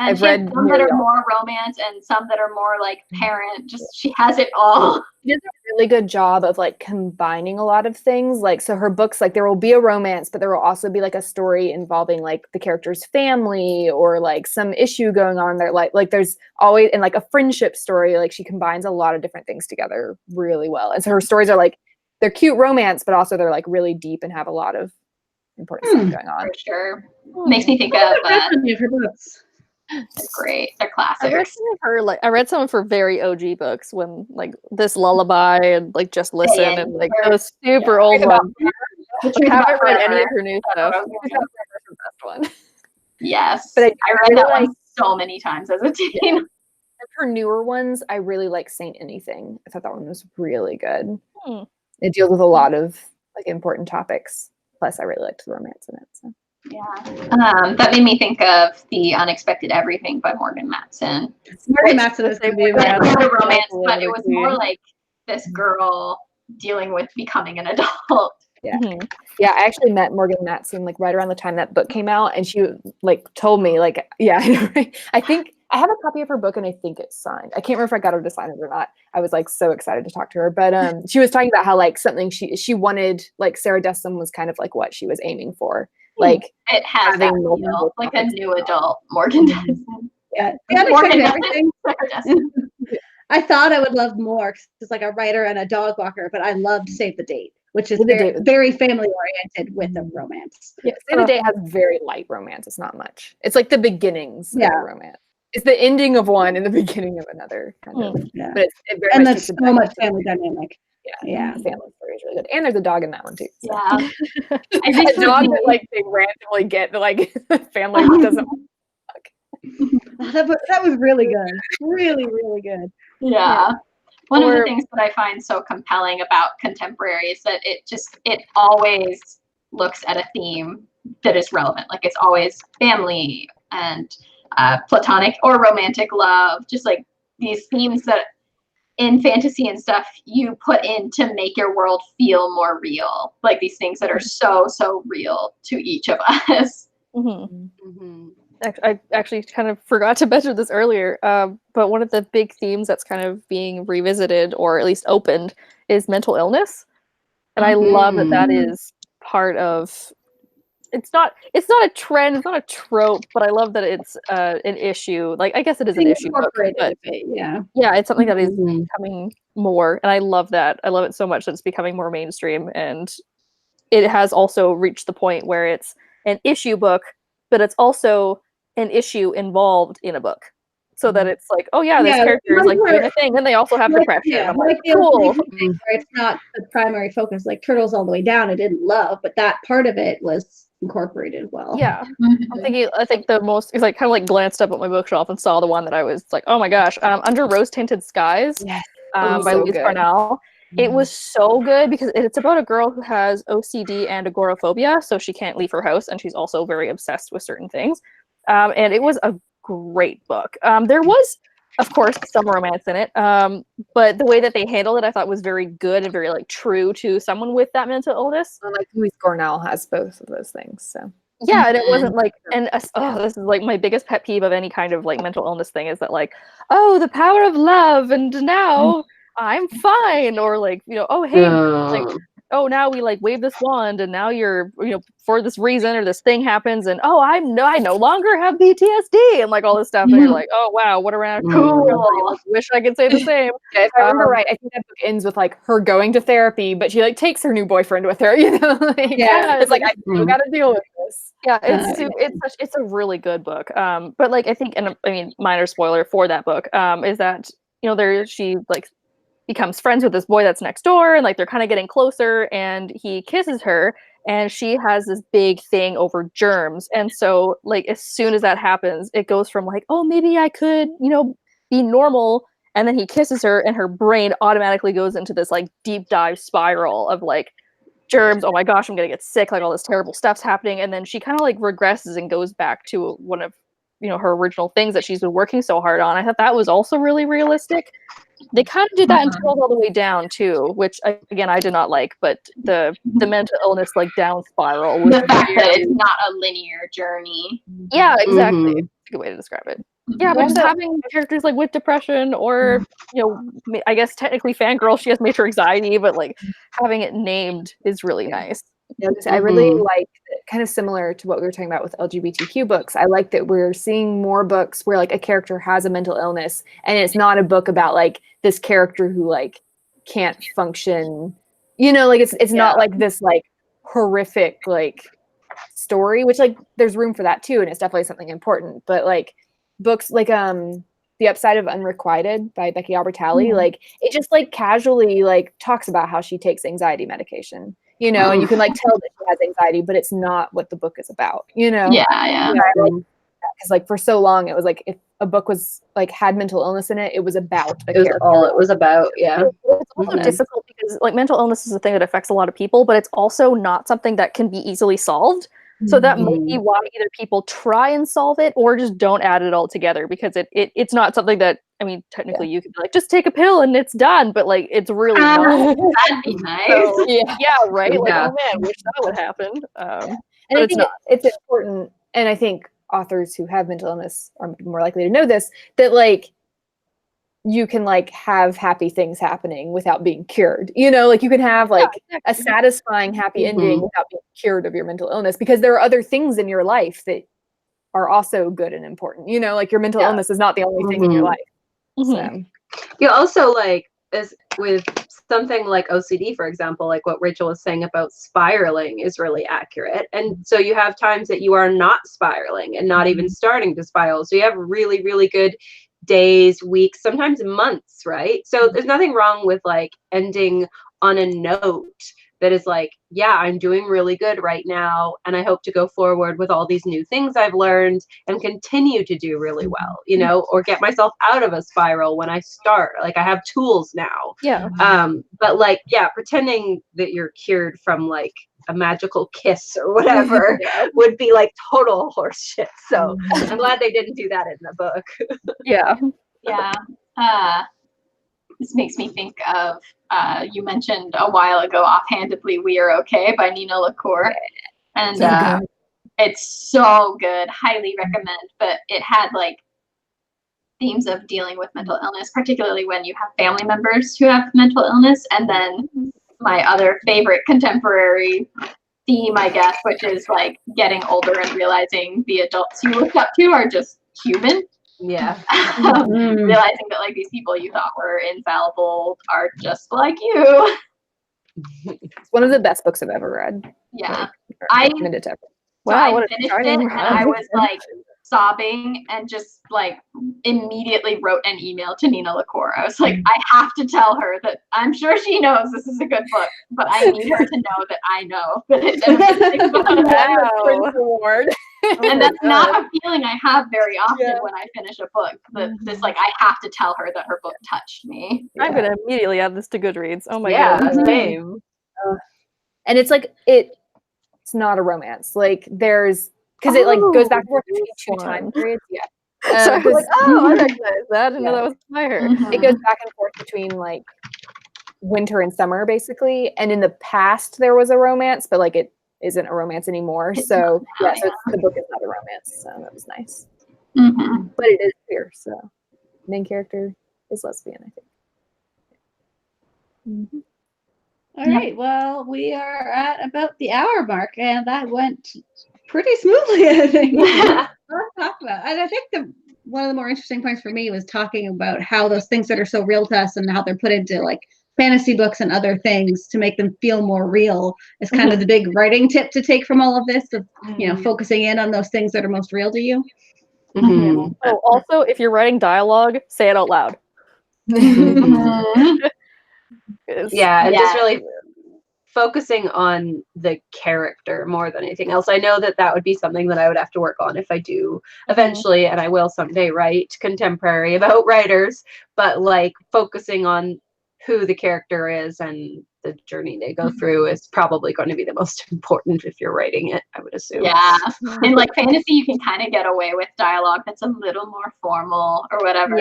And I've read some that are more romance and some that are more like parent. Just she has it all. She does a really good job of like combining a lot of things. Like, so her books, like there will be a romance, but there will also be like a story involving like the character's family or like some issue going on there. Like there's always, and like a friendship story, like she combines a lot of different things together really well. And so her stories are like, they're cute romance, but also they're like really deep and have a lot of important stuff going on. For sure. Makes me think of her books. They're great. They're classics. I read some of her, I read some of her very OG books when like This Lullaby and like Just Listen and like those super old ones. I haven't read any of her new stuff. Yes, but I read that one so many times as a teen. Her newer ones, I really like Saint Anything. I thought that one was really good. It deals with a lot of like important topics. Plus, I really liked the romance in it. So. Yeah, that made me think of The Unexpected Everything by Morgan Matson. Morgan Matson is going to be a romance, but it was more like this girl dealing with becoming an adult. Yeah. Yeah, I actually met Morgan Matson like right around the time that book came out, and she like told me like, yeah, I think I have a copy of her book and I think it's signed. I can't remember if I got her to sign it or not. I was like so excited to talk to her, but she was talking about how like something she wanted, like Sarah Dessen was kind of like what she was aiming for. Like it has that feel, like a new adult Morgan Dessen. Yeah, Morgan everything. I thought I would love more because it's like a writer and a dog walker, but I loved Save the Date, which is very family oriented with a romance. Yeah, Save the Date has very light romance. It's not much. It's like the beginnings of a romance. It's the ending of one and the beginning of another kind of. Yeah. But it very and much that's so much family dynamic. Yeah. The family story is really good. And there's a dog in that one too. So. Yeah. I think a dog that like they randomly get like the family doesn't that was really good. Really, really good. Yeah. One of the things that I find so compelling about contemporary is that it always looks at a theme that is relevant. Like it's always family and platonic or romantic love, just like these themes that in fantasy and stuff you put in to make your world feel more real, like these things that are so real to each of us. I actually kind of forgot to mention this earlier, but one of the big themes that's kind of being revisited or at least opened is mental illness, and I love that is part of. It's not a trend, it's not a trope, but I love that it's an issue. Like, I guess it is an issue, but it's something that is becoming more, and I love that. I love it so much that it's becoming more mainstream, and it has also reached the point where it's an issue book, but it's also an issue involved in a book. So that it's like, oh yeah, this character is like like doing a thing, and they also have depression. Yeah, I'm like, the cool. thing where it's not the primary focus. Like Turtles All the Way Down, I didn't love, but that part of it was incorporated well. Yeah, I think the most is like kind of like glanced up at my bookshelf and saw the one that I was like, oh my gosh, Under Rose Tinted Skies, by so Louise good. Parnell. It was so good because it's about a girl who has OCD and agoraphobia, so she can't leave her house, and she's also very obsessed with certain things. And it was a great book. There was, of course, some romance in it, but the way that they handled it, I thought was very good and very like true to someone with that mental illness. Like Louise Cornell has both of those things, so. Yeah, and it wasn't like, and this is like my biggest pet peeve of any kind of like mental illness thing is that like, oh, the power of love, and now I'm fine, or like, you know, oh hey, like, oh now we like wave this wand, and now you're, you know, for this reason or this thing happens, and oh I no longer have PTSD, and like all this stuff, and you're like, oh wow, what a random cool. Like, wish I could say the same. Yeah, if I remember right, I think that book ends with like her going to therapy, but she like takes her new boyfriend with her, you know? Like, it's like I still gotta deal with this. Yeah, it's a really good book. But like I think, and I mean, minor spoiler for that book, is that, you know, she like becomes friends with this boy that's next door, and like they're kind of getting closer, and he kisses her, and she has this big thing over germs, and so like as soon as that happens, it goes from like, oh maybe I could, you know, be normal, and then he kisses her, and her brain automatically goes into this like deep dive spiral of like germs, oh my gosh, I'm gonna get sick, like all this terrible stuff's happening, and then she kind of like regresses and goes back to one of, you know, her original things that she's been working so hard on. I thought that was also really realistic. They kind of did that in Scrolled All the Way Down too, which again I did not like, but the mental illness like down spiral was the fact that it's not a linear journey. Yeah, exactly. It's a good way to describe it. Yeah, but just having characters like with depression, or, you know, I guess technically fangirl, she has major anxiety, but like having it named is really nice. Yeah, I really like, kind of similar to what we were talking about with LGBTQ books. I like that we're seeing more books where like a character has a mental illness, and it's not a book about like this character who like can't function. You know, like it's not like this like horrific like story, which like there's room for that too, and it's definitely something important. But like books like The Upside of Unrequited by Becky Albertalli, like it just like casually like talks about how she takes anxiety medication. You know, and you can like tell that she has anxiety, but it's not what the book is about, you know? Yeah. Because like for so long, it was like if a book was like had mental illness in it, it was about a character. All it was about, yeah. It's also difficult because like mental illness is a thing that affects a lot of people, but it's also not something that can be easily solved. So that might be why either people try and solve it or just don't add it all together, because it's not something that, I mean, technically you could be like, just take a pill and it's done, but like it's really not. That'd be nice. So, yeah, right? Like, oh man, wish that would happen. And I think it's important, and I think authors who have mental illness are more likely to know this, that like you can like have happy things happening without being cured, you know, like you can have like a satisfying happy ending without being cured of your mental illness, because there are other things in your life that are also good and important, you know, like your mental illness is not the only thing in your life. So. You also like, as with something like OCD, for example, like what Rachel was saying about spiraling is really accurate. And so you have times that you are not spiraling and not even starting to spiral. So you have really, really good days, weeks, sometimes months, right? So there's nothing wrong with like ending on a note that is like, yeah, I'm doing really good right now, and I hope to go forward with all these new things I've learned and continue to do really well, you know, or get myself out of a spiral when I start. Like I have tools now. Yeah. But like, yeah, pretending that you're cured from like a magical kiss or whatever would be like total horseshit. So I'm glad they didn't do that in the book. Yeah. This makes me think of, you mentioned a while ago offhandedly, We Are Okay by Nina LaCour. And it's so good, highly recommend. But it had like themes of dealing with mental illness, particularly when you have family members who have mental illness. And then my other favorite contemporary theme, I guess, which is like getting older and realizing the adults you look up to are just human. Yeah. Realizing that like these people you thought were infallible are just like you. It's one of the best books I've ever read. Yeah. Like, I recommend it to everyone. Wow, I finished it and I was like sobbing and just like immediately wrote an email to Nina LaCour. I was like, I have to tell her that I'm sure she knows this is a good book, but I need her to know that I know that it's an amazing book. Wow. And that's not a feeling I have very often when I finish a book. But this, like, I have to tell her that her book touched me. I'm gonna immediately add this to Goodreads. Oh my Yeah, god. same. And it's like it's not a romance. Like there's because it like goes back and forth between two time periods. Yeah. So I was like, oh, I recognize that. I didn't know that was by her. It goes back and forth between like winter and summer, basically. And in the past, there was a romance, but like it isn't a romance anymore. So yeah, so the book is not a romance. So that was nice. But it is queer. So main character is lesbian, I think. All right. Well, we are at about the hour mark, and that went pretty smoothly, I think. Let's talk about. And I think one of the more interesting points for me was talking about how those things that are so real to us and how they're put into like fantasy books and other things to make them feel more real is kind of the big writing tip to take from all of this, of focusing in on those things that are most real to you. Oh, also, if you're writing dialogue, say it out loud. Yeah, and just really focusing on the character more than anything else. I know that would be something that I would have to work on if I do eventually, and I will someday write contemporary about writers, but like focusing on who the character is and the journey they go through is probably going to be the most important if you're writing it, I would assume. Yeah. In like fantasy, you can kind of get away with dialogue that's a little more formal or whatever,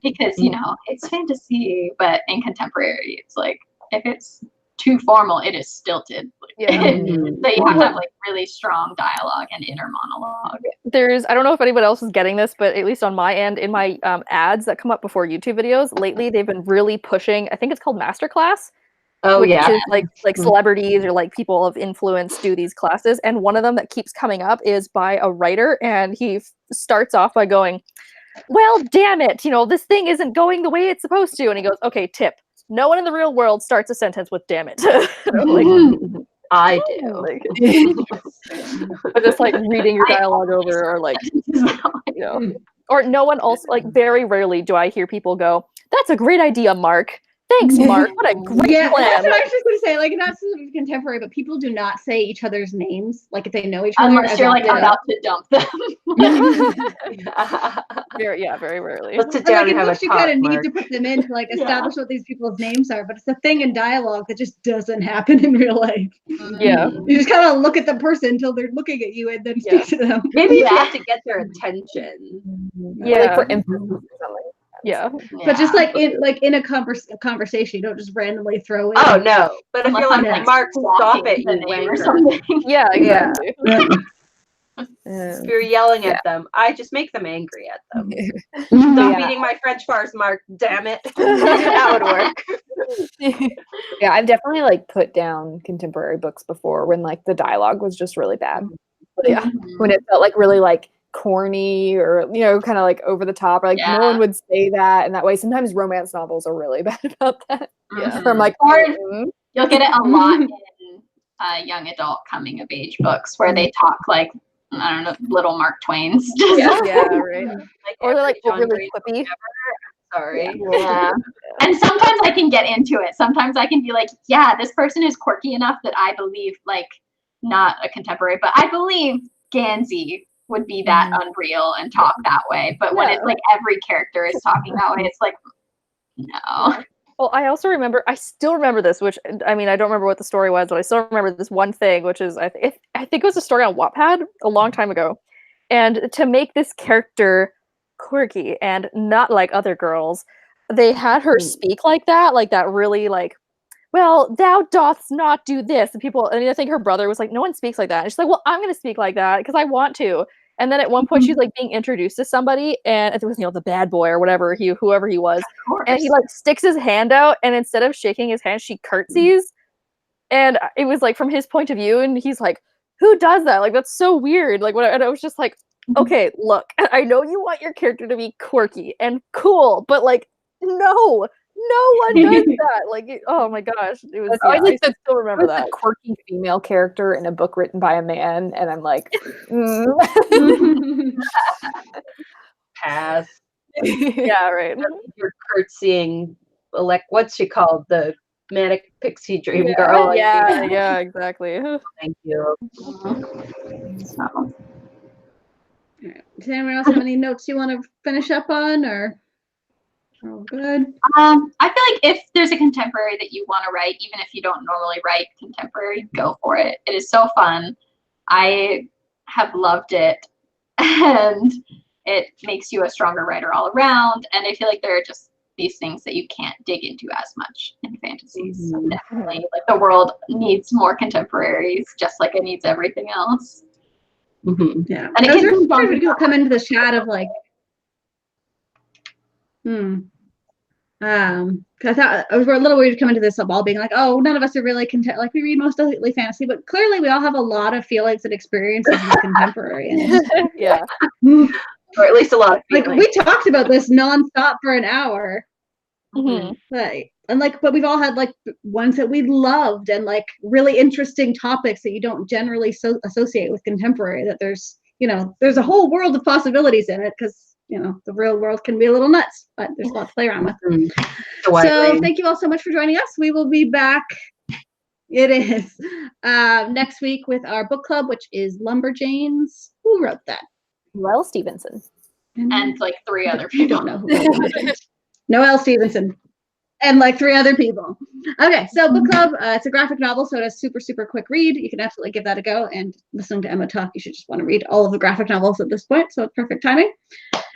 because, it's fantasy, but in contemporary, it's like, if it's too formal, it is stilted. So you have to have like really strong dialogue and inner monologue. I don't know if anyone else is getting this, but at least on my end, in my ads that come up before YouTube videos, lately they've been really pushing, I think it's called Masterclass. Which is like celebrities or like people of influence do these classes. And one of them that keeps coming up is by a writer, and he starts off by going, well, damn it, this thing isn't going the way it's supposed to. And he goes, okay, tip. No one in the real world starts a sentence with damn it. I do. But just like reading your dialogue over, or like, or no one also, like very rarely do I hear people go, that's a great idea, Mark. Thanks, Mark. What a great plan. That's what I was just going to say. Like, not specifically contemporary, but people do not say each other's names. Like, if they know each other. Unless you're like about to dump them. Very rarely. Let's sit down and have a talk, you kind of need to put them in to like establish what these people's names are, but it's a thing in dialogue that just doesn't happen in real life. Yeah. You just kind of look at the person until they're looking at you and then speak to them. Maybe if you have to get their attention. Yeah. Like for emphasis or something. Yeah. But just like in a conversation, you don't just randomly throw in. Oh no! But if you're like, Mark, stop it, you wanker. Or something. Yeah, exactly. If you're yelling at them, I just make them angry at them. Stop eating my French bars, Mark. Damn it! That would work. Yeah, I've definitely like put down contemporary books before when like the dialogue was just really bad. When it felt like really like corny or kind of like over the top, or like no one would say that in that way. Sometimes romance novels are really bad about that. So I'm like, you'll get it a lot in young adult coming of age books where they talk like, I don't know, little Mark Twain's. Right. Or they're like really quippy. Sorry. And sometimes I can get into it. Sometimes I can be like, yeah, this person is quirky enough that I believe, like, not a contemporary, but I believe Gansey would be that unreal and talk that way. But when it's like every character is talking that way, it's like, no. Well, I still remember this, which, I mean, I don't remember what the story was, but I still remember this one thing, which is, I think it was a story on Wattpad a long time ago. And to make this character quirky and not like other girls, they had her speak like that really like, well, thou dothst not do this. And I think her brother was like, no one speaks like that. And she's like, well, I'm going to speak like that because I want to. And then at one point she's like being introduced to somebody, and it was, the bad boy or whoever he was. And he like sticks his hand out, and instead of shaking his hand, she curtsies. And it was like from his point of view, and he's like, who does that? Like, that's so weird. Like, and I was just like, okay, look, I know you want your character to be quirky and cool, but like, no one does that. Like, oh my gosh, it was. I still remember that a quirky female character in a book written by a man, and I'm like, pass. Yeah, right. You're curtsying, like, what's she called? The manic pixie dream Yeah, girl. yeah, exactly. Thank you. So, All right. Does anyone else have any notes you want to finish up on, or oh, good? I feel like if there's a contemporary that you want to write, even if you don't normally write contemporary, go for it. It is so fun. I have loved it, and it makes you a stronger writer all around. And I feel like there are just these things that you can't dig into as much in fantasies. So definitely, like, the world needs more contemporaries, just like it needs everything else. Yeah. And it I was can really when people come into the chat of like, because I was a little worried to come into this all being like, oh, none of us are really like we read mostly fantasy, but clearly we all have a lot of feelings and experiences with contemporary. And Yeah. Or at least a lot of like feelings. we talked about this nonstop for an hour. Mhm. But we've all had like ones that we loved and like really interesting topics that you don't generally associate with contemporary. That there's a whole world of possibilities in it, because the real world can be a little nuts, but there's a lot to play around with. So thank you all so much for joining us. We will be back. It is next week with our book club, which is Lumberjanes. Who wrote that? Noelle Stevenson. And like 3 other You people. don't know who wrote Lumberjanes. Noelle Stevenson. And like 3 other people. Okay, so book club, it's a graphic novel, so it's a super, super quick read. You can absolutely give that a go. And listening to Emma talk, you should just want to read all of the graphic novels at this point, so it's perfect timing.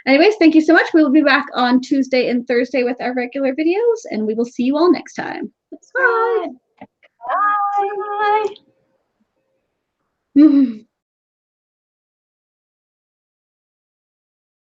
Anyways, thank you so much. We will be back on Tuesday and Thursday with our regular videos, and we will see you all next time. Bye.